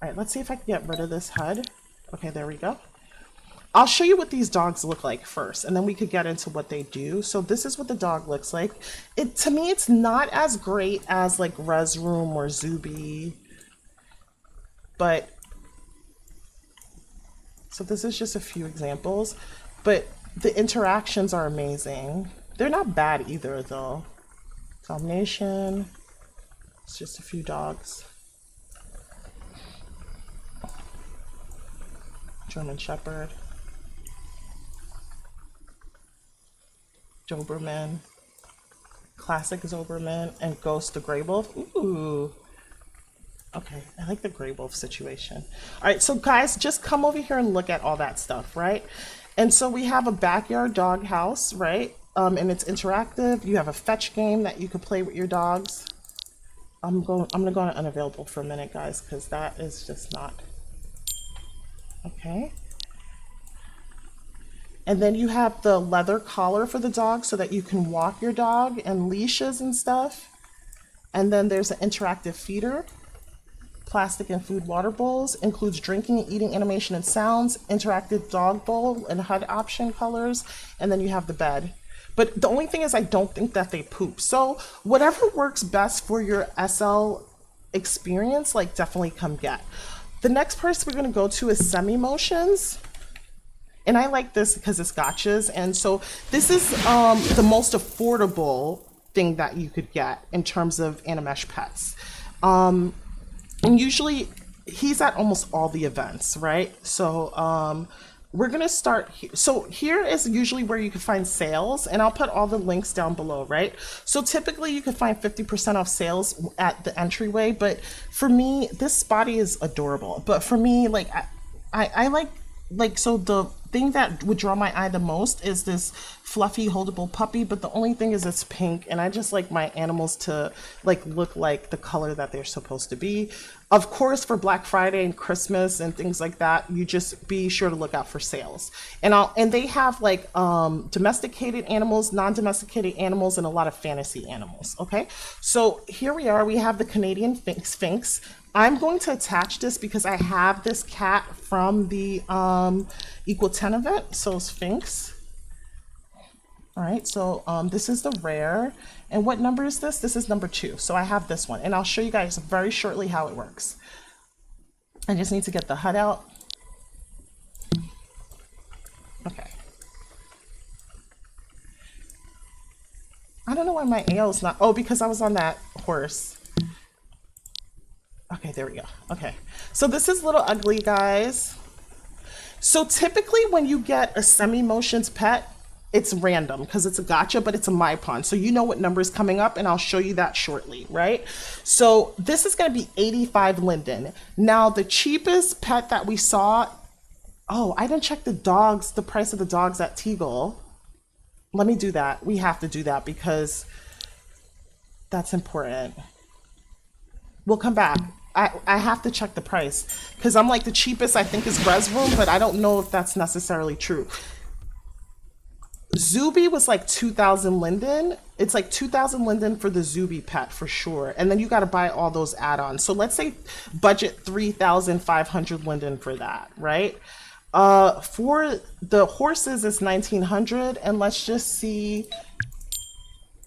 All right, let's see if I can get rid of this HUD. Okay, there we go. I'll show you what these dogs look like first, and then we could get into what they do. So this is what the dog looks like. To me, it's not as great as like Rezz Room or Zooby, but so this is just a few examples, but the interactions are amazing. They're not bad either though. Combination, it's just a few dogs. German Shepherd. Doberman, classic Doberman, and Ghost the Grey Wolf. Ooh. Okay, I like the Grey Wolf situation. All right, so guys, just come over here and look at all that stuff, right? And so we have a backyard dog house, right? And it's interactive. You have a fetch game that you could play with your dogs. I'm gonna go on unavailable for a minute, guys, because that is just not okay. And then you have the leather collar for the dog so that you can walk your dog, and leashes and stuff. And then there's an interactive feeder, plastic and food water bowls, includes drinking and eating animation and sounds, interactive dog bowl and HUD option colors, and then you have the bed. But the only thing is I don't think that they poop. So whatever works best for your SL experience, like definitely come get. The next place we're gonna go to is SEMotions. And I like this because it's gachas. And so this is the most affordable thing that you could get in terms of Animesh pets. And usually he's at almost all the events, right? So we're gonna start here. So here is usually where you can find sales, and I'll put all the links down below, right? So typically you can find 50% off sales at the entryway, but for me, this spotty is adorable. But for me, like I like, so the thing that would draw my eye the most is this fluffy holdable puppy, but the only thing is it's pink, and I just like my animals to like look like the color that they're supposed to be. Of course, for Black Friday and Christmas and things like that, you just be sure to look out for sales. And they have like domesticated animals, non-domesticated animals, and a lot of fantasy animals. Okay, so here we are. We have the Canadian Sphinx. I'm going to attach this because I have this cat from the Equal 10 event, so Sphinx. All right, so this is the rare. And what number is this? This is number 2. So I have this one, and I'll show you guys very shortly how it works. I just need to get the HUD out. Okay. I don't know why my AO is not, oh, because I was on that horse. Okay, there we go. Okay, so this is Little Ugly, guys. So typically when you get a SEMotions pet, it's random because it's a gacha, but it's a my pawn. So you know what number is coming up, and I'll show you that shortly, right? So this is going to be 85 linden. Now the cheapest pet that we saw, oh, I didn't check the dogs, the price of the dogs at Teegle. Let me do that. We have to do that because that's important. We'll come back. I have to check the price because I'm like the cheapest I think is Rezz Room, but I don't know if that's necessarily true. Zooby was like 2,000 linden, It's like 2,000 linden for the Zooby pet for sure. And then you got to buy all those add-ons. So let's say budget 3,500 linden for that, right? For the horses, it's 1,900. And let's just see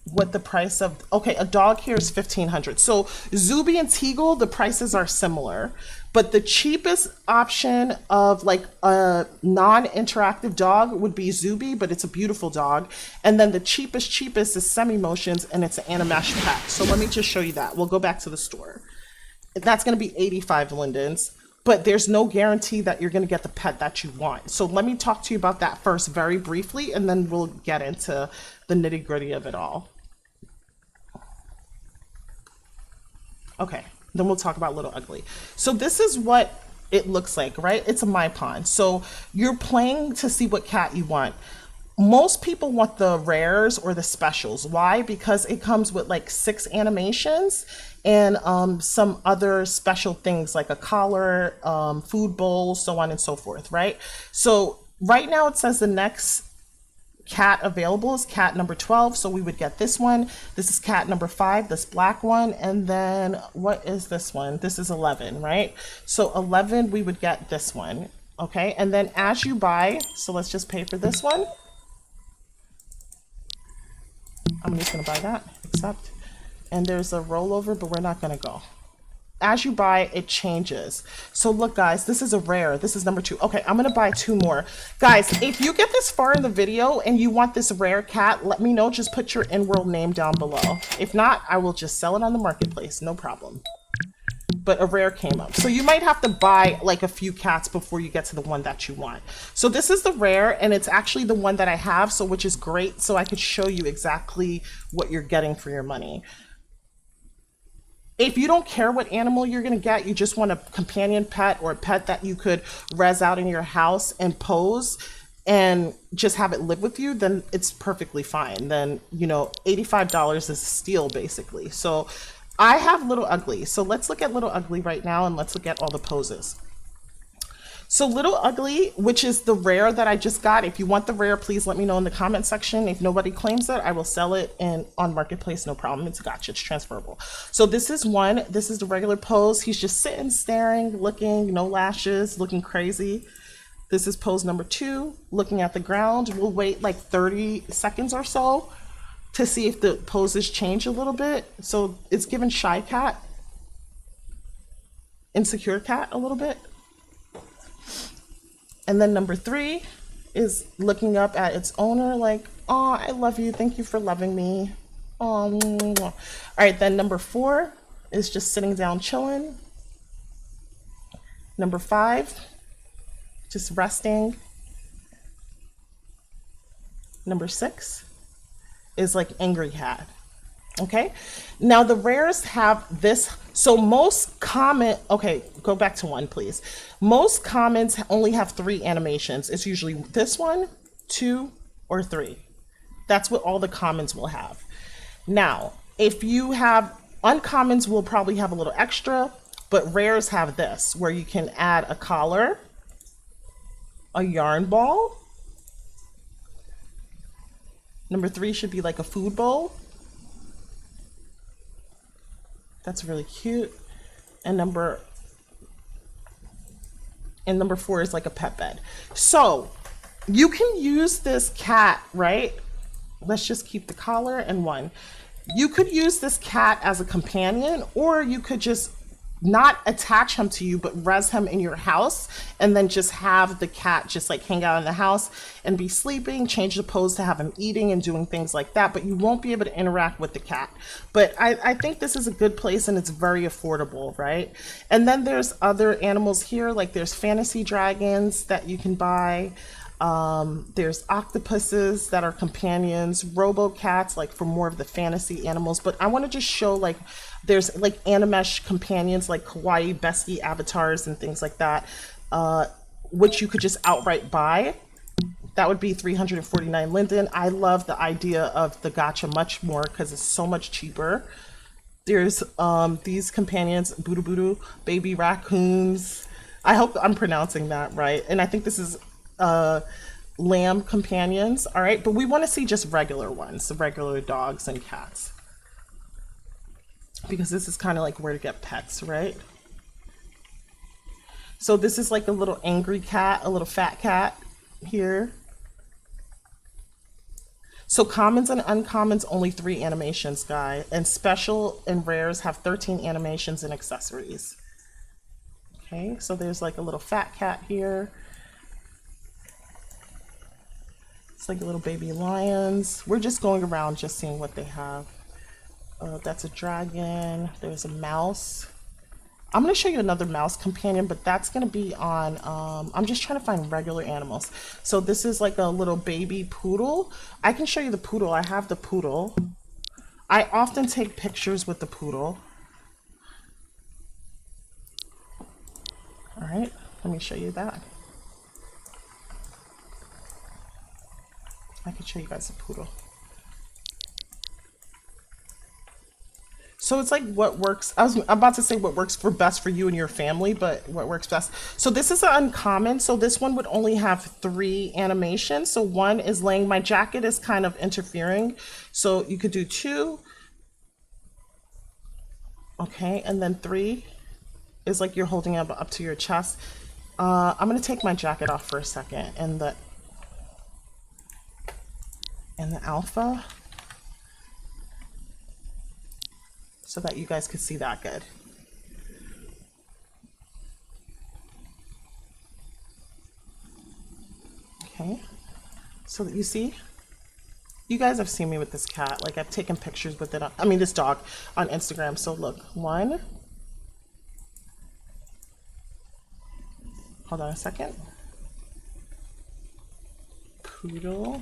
what the price of, okay, a dog here is 1,500. So Zooby and Teegle, the prices are similar, but the cheapest option of like a non-interactive dog would be Zooby, but it's a beautiful dog. And then the cheapest is SEMotions, and it's an Animesh pet. So let me just show you that. We'll go back to the store. That's going to be 85 lindens, but there's no guarantee that you're going to get the pet that you want. So let me talk to you about that first very briefly, and then we'll get into the nitty gritty of it all. Okay, then we'll talk about Little Ugly. So this is what it looks like, right? It's a My Pawn. So you're playing to see what cat you want. Most people want the rares or the specials. Why? Because it comes with like 6 animations and some other special things like a collar, food bowl, so on and so forth, right? So right now it says the next cat available is cat number 12, so we would get this one. This is cat number 5, this black one, and then what is this one? This is 11, right? So 11, we would get this one, okay? And then as you buy, so let's just pay for this one. I'm just gonna buy that, accept. And there's a rollover, but we're not gonna go. As you buy, it changes. So look, guys, this is a rare. This is number 2. Okay, I'm gonna buy 2 more. Guys, if you get this far in the video and you want this rare cat, let me know. Just put your in-world name down below. If not, I will just sell it on the marketplace, no problem. But a rare came up. So you might have to buy like a few cats before you get to the one that you want. So this is the rare, and it's actually the one that I have, so which is great. So I could show you exactly what you're getting for your money. If you don't care what animal you're going to get, you just want a companion pet or a pet that you could res out in your house and pose and just have it live with you, then it's perfectly fine. Then, you know, $85 is a steal basically. So I have Little Ugly. So let's look at Little Ugly right now, and let's look at all the poses. So Little Ugly, which is the rare that I just got. If you want the rare, please let me know in the comment section. If nobody claims it, I will sell it on Marketplace, no problem. It's a Gacha, it's transferable. So this is one. This is the regular pose. He's just sitting, staring, looking, no lashes, looking crazy. This is pose number 2, looking at the ground. We'll wait like 30 seconds or so to see if the poses change a little bit. So it's given shy cat, insecure cat a little bit. And then number 3 is looking up at its owner like, oh, I love you. Thank you for loving me. Oh. All right, then number 4 is just sitting down chilling. Number 5, just resting. Number 6 is like angry cat. Okay, now the rares have this. So most common, okay, go back to 1, please. Most commons only have 3 animations. It's usually this one, 2, or 3. That's what all the commons will have. Now, if you have uncommons, will probably have a little extra, but rares have this, where you can add a collar, a yarn ball. Number 3 should be like a food bowl. That's really cute. And number 4 is like a pet bed. So you can use this cat, right? Let's just keep the collar and 1. You could use this cat as a companion, or you could just not attach him to you, but res him in your house, and then just have the cat just like hang out in the house and be sleeping, change the pose to have him eating and doing things like that, but you won't be able to interact with the cat. But I think this is a good place, and it's very affordable, right? And then there's other animals here, like there's fantasy dragons that you can buy. There's octopuses that are companions, robo cats, like for more of the fantasy animals. But I want to just show like there's like Animesh companions, like kawaii bestie avatars and things like that, which you could just outright buy. That would be 349 linden. I love the idea of the gacha much more because it's so much cheaper. There's these companions, Budu Budu, baby raccoons. I hope I'm pronouncing that right. And I think this is lamb companions, all right? But we want to see just regular ones, the regular dogs and cats. Because this is kind of like where to get pets, right? So this is like a little angry cat, a little fat cat here. So commons and uncommons, only 3 animations, guy. And special and rares have 13 animations and accessories. Okay, so there's like a little fat cat here. It's like a little baby lions. We're just going around just seeing what they have. That's a dragon. There's a mouse. I'm going to show you another mouse companion, but that's going to be on, I'm just trying to find regular animals. So this is like a little baby poodle. I can show you the poodle. I have the poodle. I often take pictures with the poodle. All right, let me show you that. I can show you guys the poodle. So it's like what works. I'm about to say what works for best for you and your family, but what works best. So this is an uncommon. So this one would only have 3 animations. So 1 is laying. My jacket is kind of interfering. So you could do 2. Okay, and then 3 is like you're holding it up to your chest. I'm gonna take my jacket off for a second. And the alpha, so that you guys could see that good. Okay, so that you see, you guys have seen me with this cat. Like I've taken pictures with it. I mean, this dog on Instagram. So look, 1. Hold on a second. Poodle.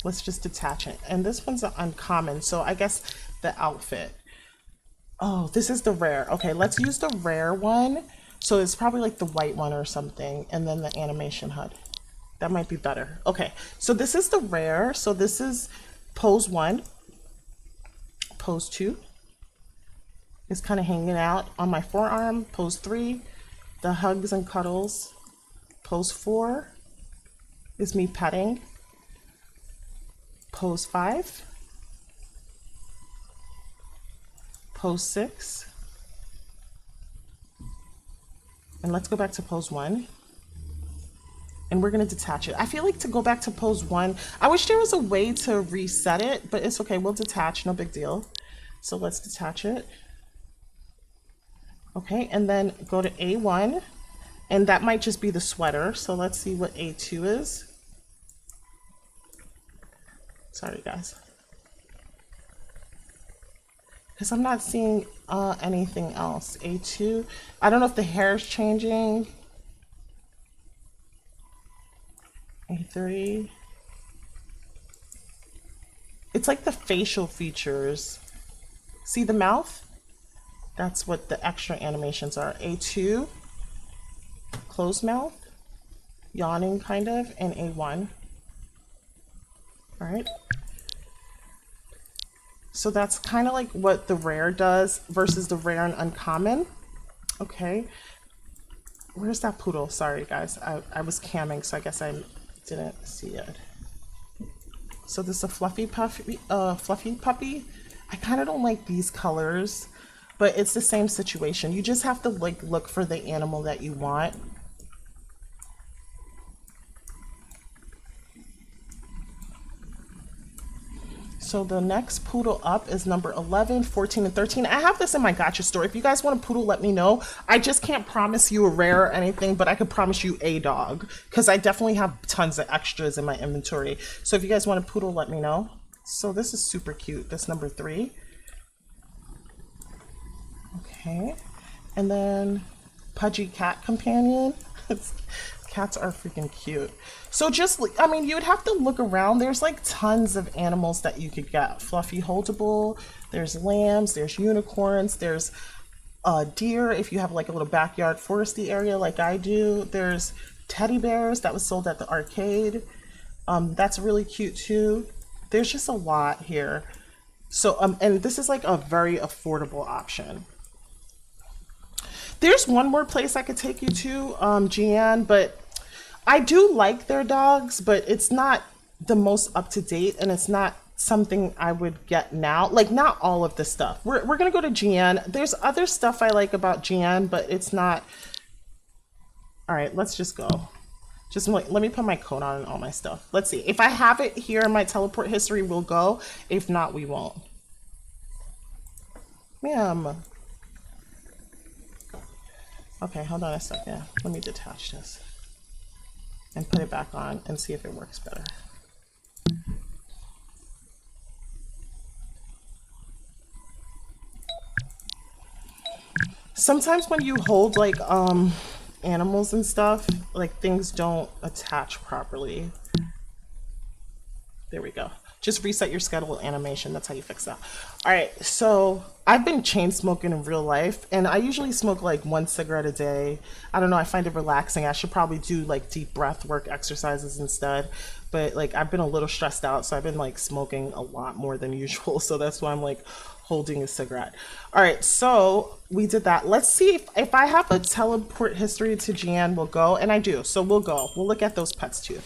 Let's just detach it. And this one's an uncommon. So I guess the outfit. Oh, this is the rare. Okay, let's use the rare one. So it's probably like the white one or something. And then the animation HUD. That might be better. Okay, so this is the rare. So this is pose 1. Pose 2 is kind of hanging out on my forearm. Pose 3, the hugs and cuddles. Pose 4 is me petting. Pose 5, pose 6, and let's go back to pose 1, and we're going to detach it. I feel like to go back to pose 1, I wish there was a way to reset it, but it's okay, we'll detach, no big deal. So let's detach it. Okay, and then go to A1, and that might just be the sweater, so let's see what A2 is. Sorry, guys. Because I'm not seeing anything else. A2. I don't know if the hair is changing. A3. It's like the facial features. See the mouth? That's what the extra animations are. A2. Closed mouth. Yawning, kind of. And A1. All right. So that's kind of like what the rare does versus the rare and uncommon. Okay. Where's that poodle? Sorry, guys. I was camming, so I guess I didn't see it. So this is a fluffy puppy. I kind of don't like these colors, but it's the same situation. You just have to like look for the animal that you want. So the next poodle up is number 11, 14, and 13. I have this in my Gacha store. If you guys want a poodle, let me know. I just can't promise you a rare or anything, but I could promise you a dog because I definitely have tons of extras in my inventory. So if you guys want a poodle, let me know. So this is super cute. This number 3. Okay. And then pudgy cat companion. Cats are freaking cute. So just, I mean, you would have to look around. There's like tons of animals that you could get. Fluffy holdable, there's lambs, there's unicorns, there's deer if you have like a little backyard foresty area like I do. There's teddy bears that was sold at the arcade. That's really cute too. There's just a lot here. So, and this is like a very affordable option. There's one more place I could take you to, Jian, but I do like their dogs, but it's not the most up to date, and it's not something I would get now. Like, not all of the stuff. We're gonna go to Jian. There's other stuff I like about Jian, but it's not. All right, let's just go. Just let me put my coat on and all my stuff. Let's see. If I have it here in my teleport history, we'll go. If not, we won't. Ma'am. Okay, hold on a second. Let me detach this and put it back on and see if it works better. Sometimes when you hold like animals and stuff, like things don't attach properly. There we go. Just reset your schedule animation. That's how you fix that. All right, so I've been chain smoking in real life, and I usually smoke like 1 cigarette a day. I don't know, I find it relaxing. I should probably do like deep breath work exercises instead, but like I've been a little stressed out, so I've been like smoking a lot more than usual, so that's why I'm like holding a cigarette. All right, so we did that. Let's see if I have a teleport history to Jian, we'll go, and I do, so we'll go. We'll look at those pets too.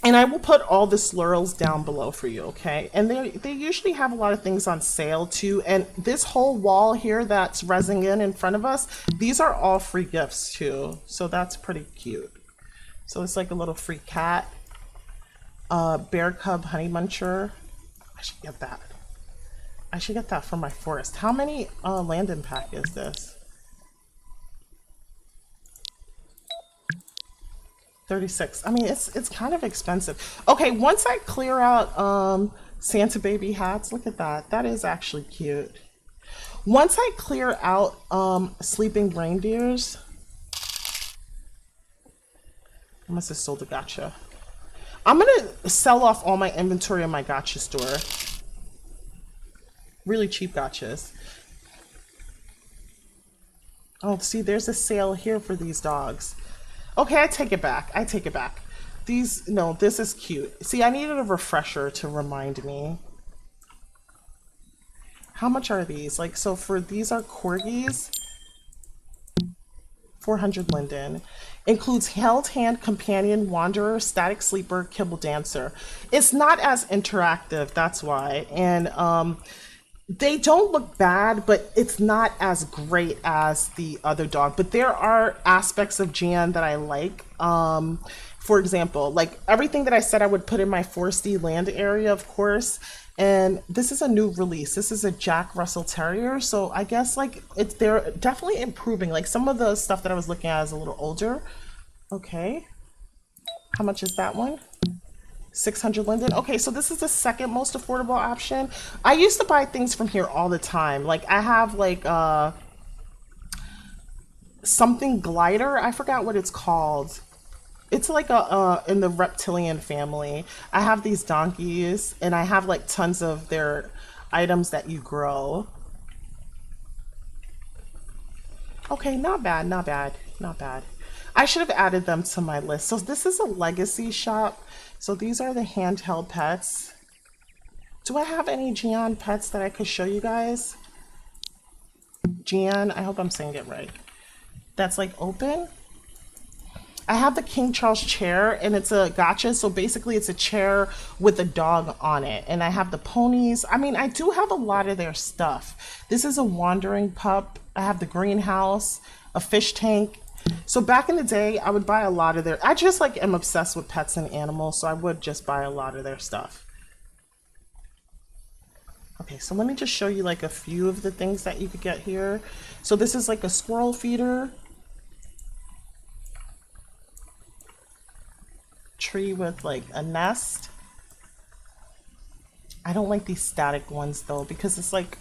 And I will put all the Surls down below for you, okay? And they usually have a lot of things on sale too. And this whole wall here that's rezzing in front of us, these are all free gifts too. So that's pretty cute. So it's like a little free cat. Bear cub honey muncher. I should get that. I should get that for my forest. How many land pack is this? 36. I mean, it's kind of expensive. Okay, once I clear out Santa baby hats, look at that. That is actually cute. Once I clear out sleeping reindeers, I must have sold a gacha. I'm gonna sell off all my inventory in my gacha store. Really cheap gachas. Oh, see, there's a sale here for these dogs. Okay, I take it back. I take it back. These, no, this is cute. See, I needed a refresher to remind me. How much are these? Like, so for these are corgis. 400 linden. Includes held hand, companion, wanderer, static sleeper, kibble dancer. It's not as interactive, that's why. And they don't look bad, but it's not as great as the other dog. But there are aspects of Jian that I like. For example, like everything that I said I would put in my foresty land area, of course. And this is a new release. This is a Jack Russell Terrier. So I guess like they're definitely improving. Like some of the stuff that I was looking at is a little older. Okay. How much is that one? 600 linden. Okay, so this is the second most affordable option. I used to buy things from here all the time. Like I have like something glider. I forgot what it's called. It's like a in the reptilian family. I have these donkeys, and I have like tons of their items that you grow. Okay, not bad, not bad, not bad. I should have added them to my list. So this is a legacy shop. So these are the handheld pets. Do I have any Jian pets that I could show you guys? Jian, I hope I'm saying it right. That's like open. I have the King Charles chair, and it's a gacha. So basically it's a chair with a dog on it. And I have the ponies. I mean, I do have a lot of their stuff. This is a wandering pup. I have the greenhouse, a fish tank. So back in the day, I would buy a lot of their, I just like am obsessed with pets and animals, so I would just buy a lot of their stuff. Okay, so let me just show you like a few of the things that you could get here. So this is like a squirrel feeder. Tree with like a nest. I don't like these static ones though, because it's like,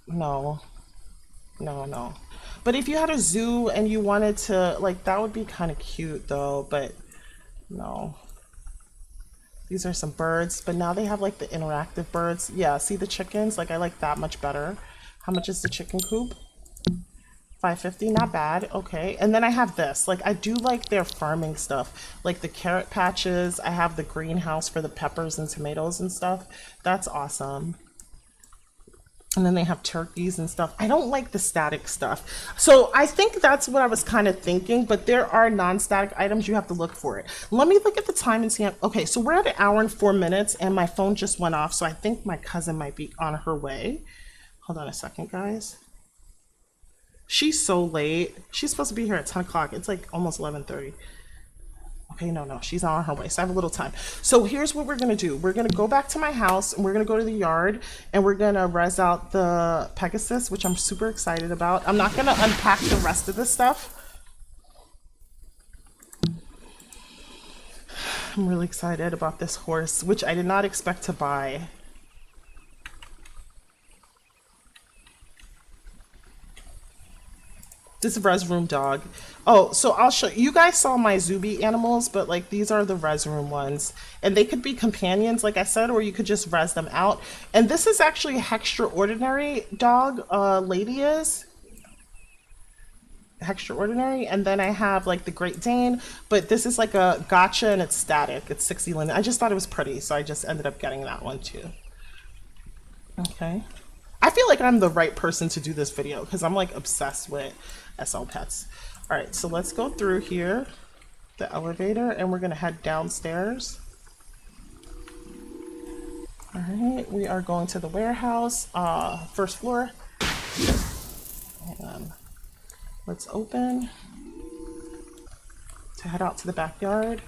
no. But if you had a zoo and you wanted to, like, that would be kind of cute though, but no. These are some birds, but now they have like the interactive birds. Yeah, see the chickens? Like I like that much better. How much is the chicken coop? 550, not bad. Okay, and then I have this. Like I do like their farming stuff, like the carrot patches. I have the greenhouse for the peppers and tomatoes and stuff. That's awesome. And then they have turkeys and stuff. I don't like the static stuff. So I think that's what I was kind of thinking, but there are non-static items. You have to look for it. Let me look at the time and see. Okay, so we're at 1 hour and 4 minutes and my phone just went off. So I think my cousin might be on her way. Hold on a second, guys. She's so late. She's supposed to be here at 10 o'clock. It's like almost 11:30. Okay, no, she's on her way, so I have a little time. So here's what we're gonna do. We're gonna go back to my house, and we're gonna go to the yard, and we're gonna Rezz out the Pegasus, which I'm super excited about. I'm not gonna unpack the rest of the stuff. I'm really excited about this horse, which I did not expect to buy. This is Rezz Room dog. Oh, so I'll show you guys saw my Zooby animals, but like these are the Rezz Room ones. And they could be companions, like I said, or you could just Rezz them out. And this is actually a extraordinary dog, lady is. Extraordinary. And then I have like the Great Dane, but this is like a Gacha and it's static. It's 60 linden. I just thought it was pretty, so I just ended up getting that one too. Okay. I feel like I'm the right person to do this video because I'm like obsessed with SL pets. All right, so let's go through here, the elevator, and we're gonna head downstairs. All right, we are going to the warehouse, first floor. And let's open to head out to the backyard.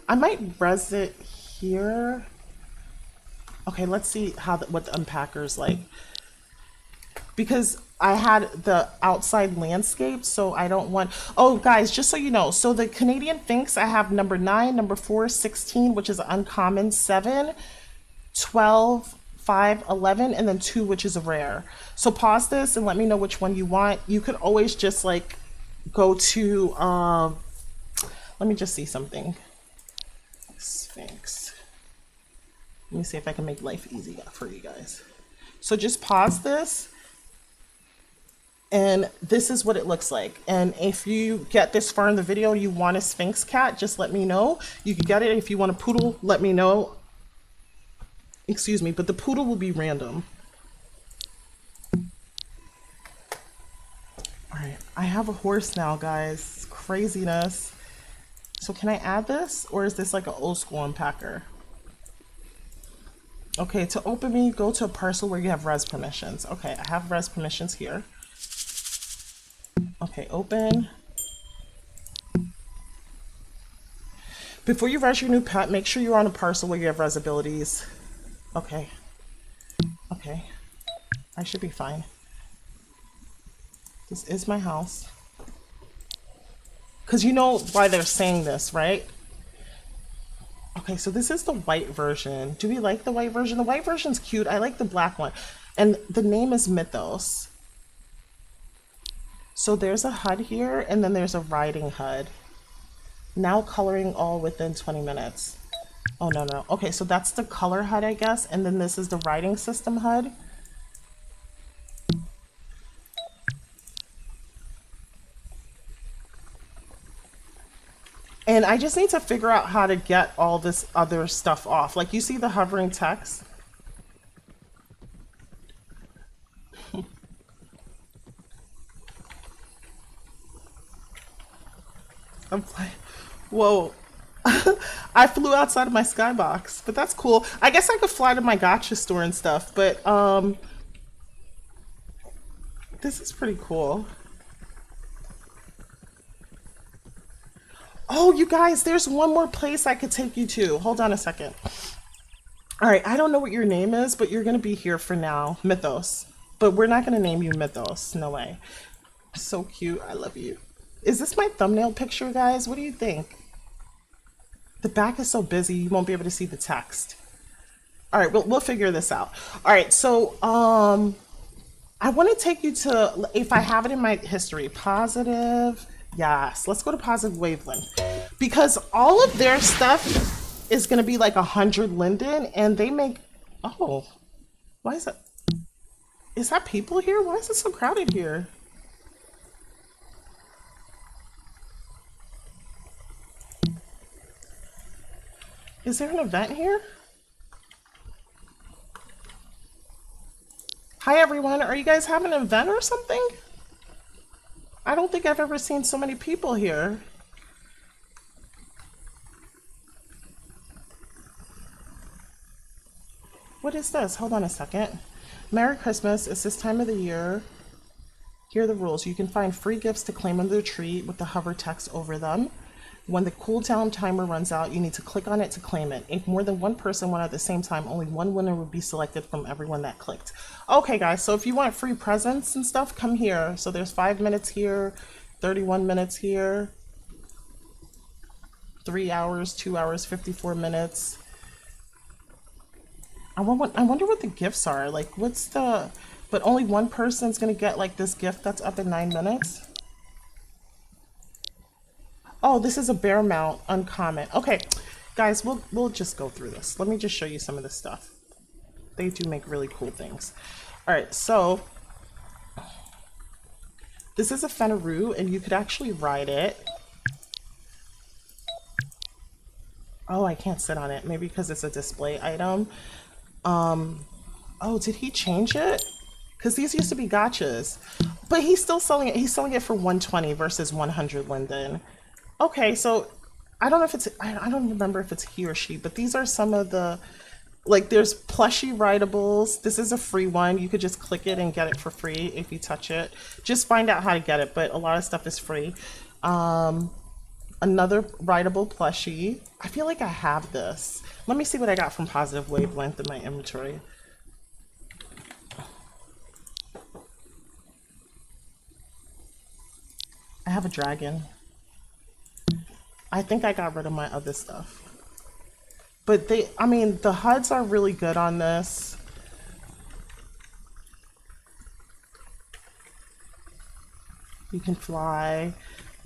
I might Rezz it here. Okay, let's see how what the unpacker's like. Because I had the outside landscape, so I don't want... Oh, guys, just so you know, so the Canadian Finks, I have number 9, number 4, 16, which is an uncommon, 7, 12, 5, 11, and then 2, which is a rare. So pause this and let me know which one you want. You could always just, like, go to... let me just see something. Sphinx. Let me see if I can make life easy for you guys. So just pause this. And this is what it looks like. And if you get this far in the video, you want a Sphinx cat, just let me know. You can get it. If you want a poodle, let me know. Excuse me, but the poodle will be random. All right, I have a horse now, guys. Craziness. So can I add this? Or is this like an old school unpacker? Okay, to open me, go to a parcel where you have Rezz permissions. Okay, I have Rezz permissions here. Okay, open. Before you Rezz your new pet, make sure you're on a parcel where you have Rezz abilities. Okay. Okay. I should be fine. This is my house. Because you know why they're saying this, right? Okay, so this is the white version. Do we like the white version? The white version's cute. I like the black one. And the name is Mythos. So there's a HUD here, and then there's a riding HUD. Now coloring all within 20 minutes. Oh, no. Okay, so that's the color HUD, I guess. And then this is the riding system HUD. And I just need to figure out how to get all this other stuff off. Like, you see the hovering text? I'm like, whoa. I flew outside of my skybox, but that's cool. I guess I could fly to my Gacha store and stuff, but this is pretty cool. Oh, you guys, there's one more place I could take you to. Hold on a second. All right, I don't know what your name is, but you're going to be here for now. Mythos. But we're not going to name you Mythos. No way. So cute. I love you. Is this my thumbnail picture, guys? What do you think? The back is so busy, you won't be able to see the text. All right, we'll figure this out. All right, so I want to take you to, if I have it in my history, positive... Yes, let's go to positive wavelength because all of their stuff is going to be like 100 linden and they make, oh, why is that people here? Why is it so crowded here? Is there an event here? Hi everyone, are you guys having an event or something? I don't think I've ever seen so many people here. What is this? Hold on a second. Merry Christmas, it's this time of the year. Here are the rules. You can find free gifts to claim under the tree with the hover text over them. When the cooldown timer runs out, you need to click on it to claim it. If more than one person went at the same time, only one winner would be selected from everyone that clicked. Okay guys, so if you want free presents and stuff, come here. So there's 5 minutes here, 31 minutes here, 3 hours, 2 hours, 54 minutes. I wonder what the gifts are. Like, what's the... But only one person's gonna get like this gift that's up in 9 minutes. Oh, this is a bear mount, uncommon. Okay, guys, we'll just go through this. Let me just show you some of this stuff. They do make really cool things. All right, so this is a Fenaroo, and you could actually ride it. Oh, I can't sit on it. Maybe because it's a display item. Oh, did he change it? Because these used to be gachas, but he's still selling it. He's selling it for 120 versus 100 Linden. Okay, so I don't know if it's, I don't remember if it's he or she, but these are some of the, like there's plushy rideables. This is a free one. You could just click it and get it for free if you touch it. Just find out how to get it, but a lot of stuff is free. Another rideable plushie. I feel like I have this. Let me see what I got from Positive Wavelength in my inventory. I have a dragon. I think I got rid of my other stuff. But I mean, the HUDs are really good on this. You can fly.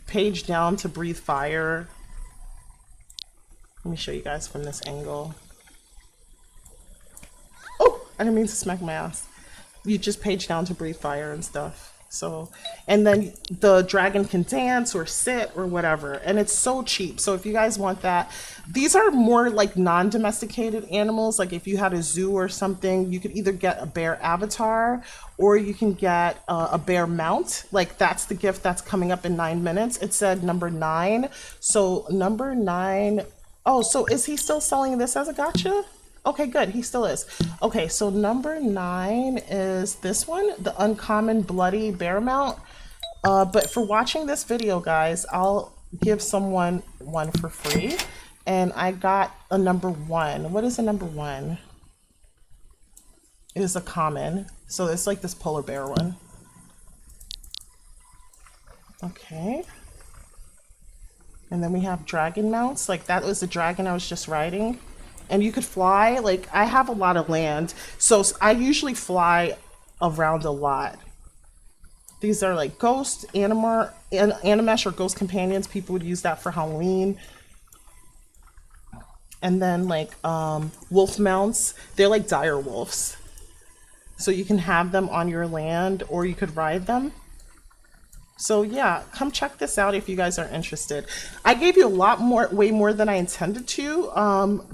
Page down to breathe fire. Let me show you guys from this angle. Oh, I didn't mean to smack my ass. You just page down to breathe fire and stuff. So, and then the dragon can dance or sit or whatever, and it's so cheap. So if you guys want that, these are more like non-domesticated animals. Like if you had a zoo or something, you could either get a bear avatar or you can get a bear mount. Like that's the gift that's coming up in 9 minutes. It said number 9. So number 9. Oh, so is he still selling this as a gacha? Okay, good. He still is. Okay, so number 9 is this one, the uncommon bloody bear mount. But for watching this video, guys, I'll give someone one for free. And I got a number 1. What is a number 1? It is a common. So it's like this polar bear one. Okay. And then we have dragon mounts. Like that was the dragon I was just riding. And you could fly. Like I have a lot of land, so I usually fly around a lot. These are like ghost Animesh or ghost companions. People would use that for Halloween. And then like wolf mounts, they're like dire wolves, so you can have them on your land or you could ride them. So yeah, come check this out if you guys are interested. I gave you a lot more, way more than I intended to,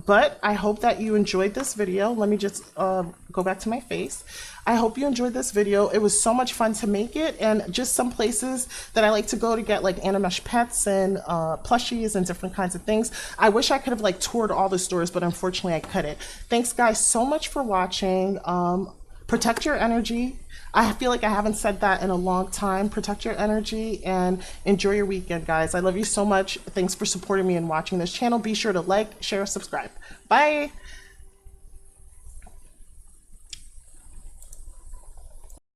but I hope that you enjoyed this video. Let me just go back to my face. I hope you enjoyed this video. It was so much fun to make it, and just some places that I like to go to get like Animesh pets and plushies and different kinds of things. I wish I could have like toured all the stores, but unfortunately I couldn't. Thanks guys so much for watching. Protect your energy. I feel like I haven't said that in a long time. Protect your energy and enjoy your weekend, guys. I love you so much. Thanks for supporting me and watching this channel. Be sure to like, share, subscribe. Bye.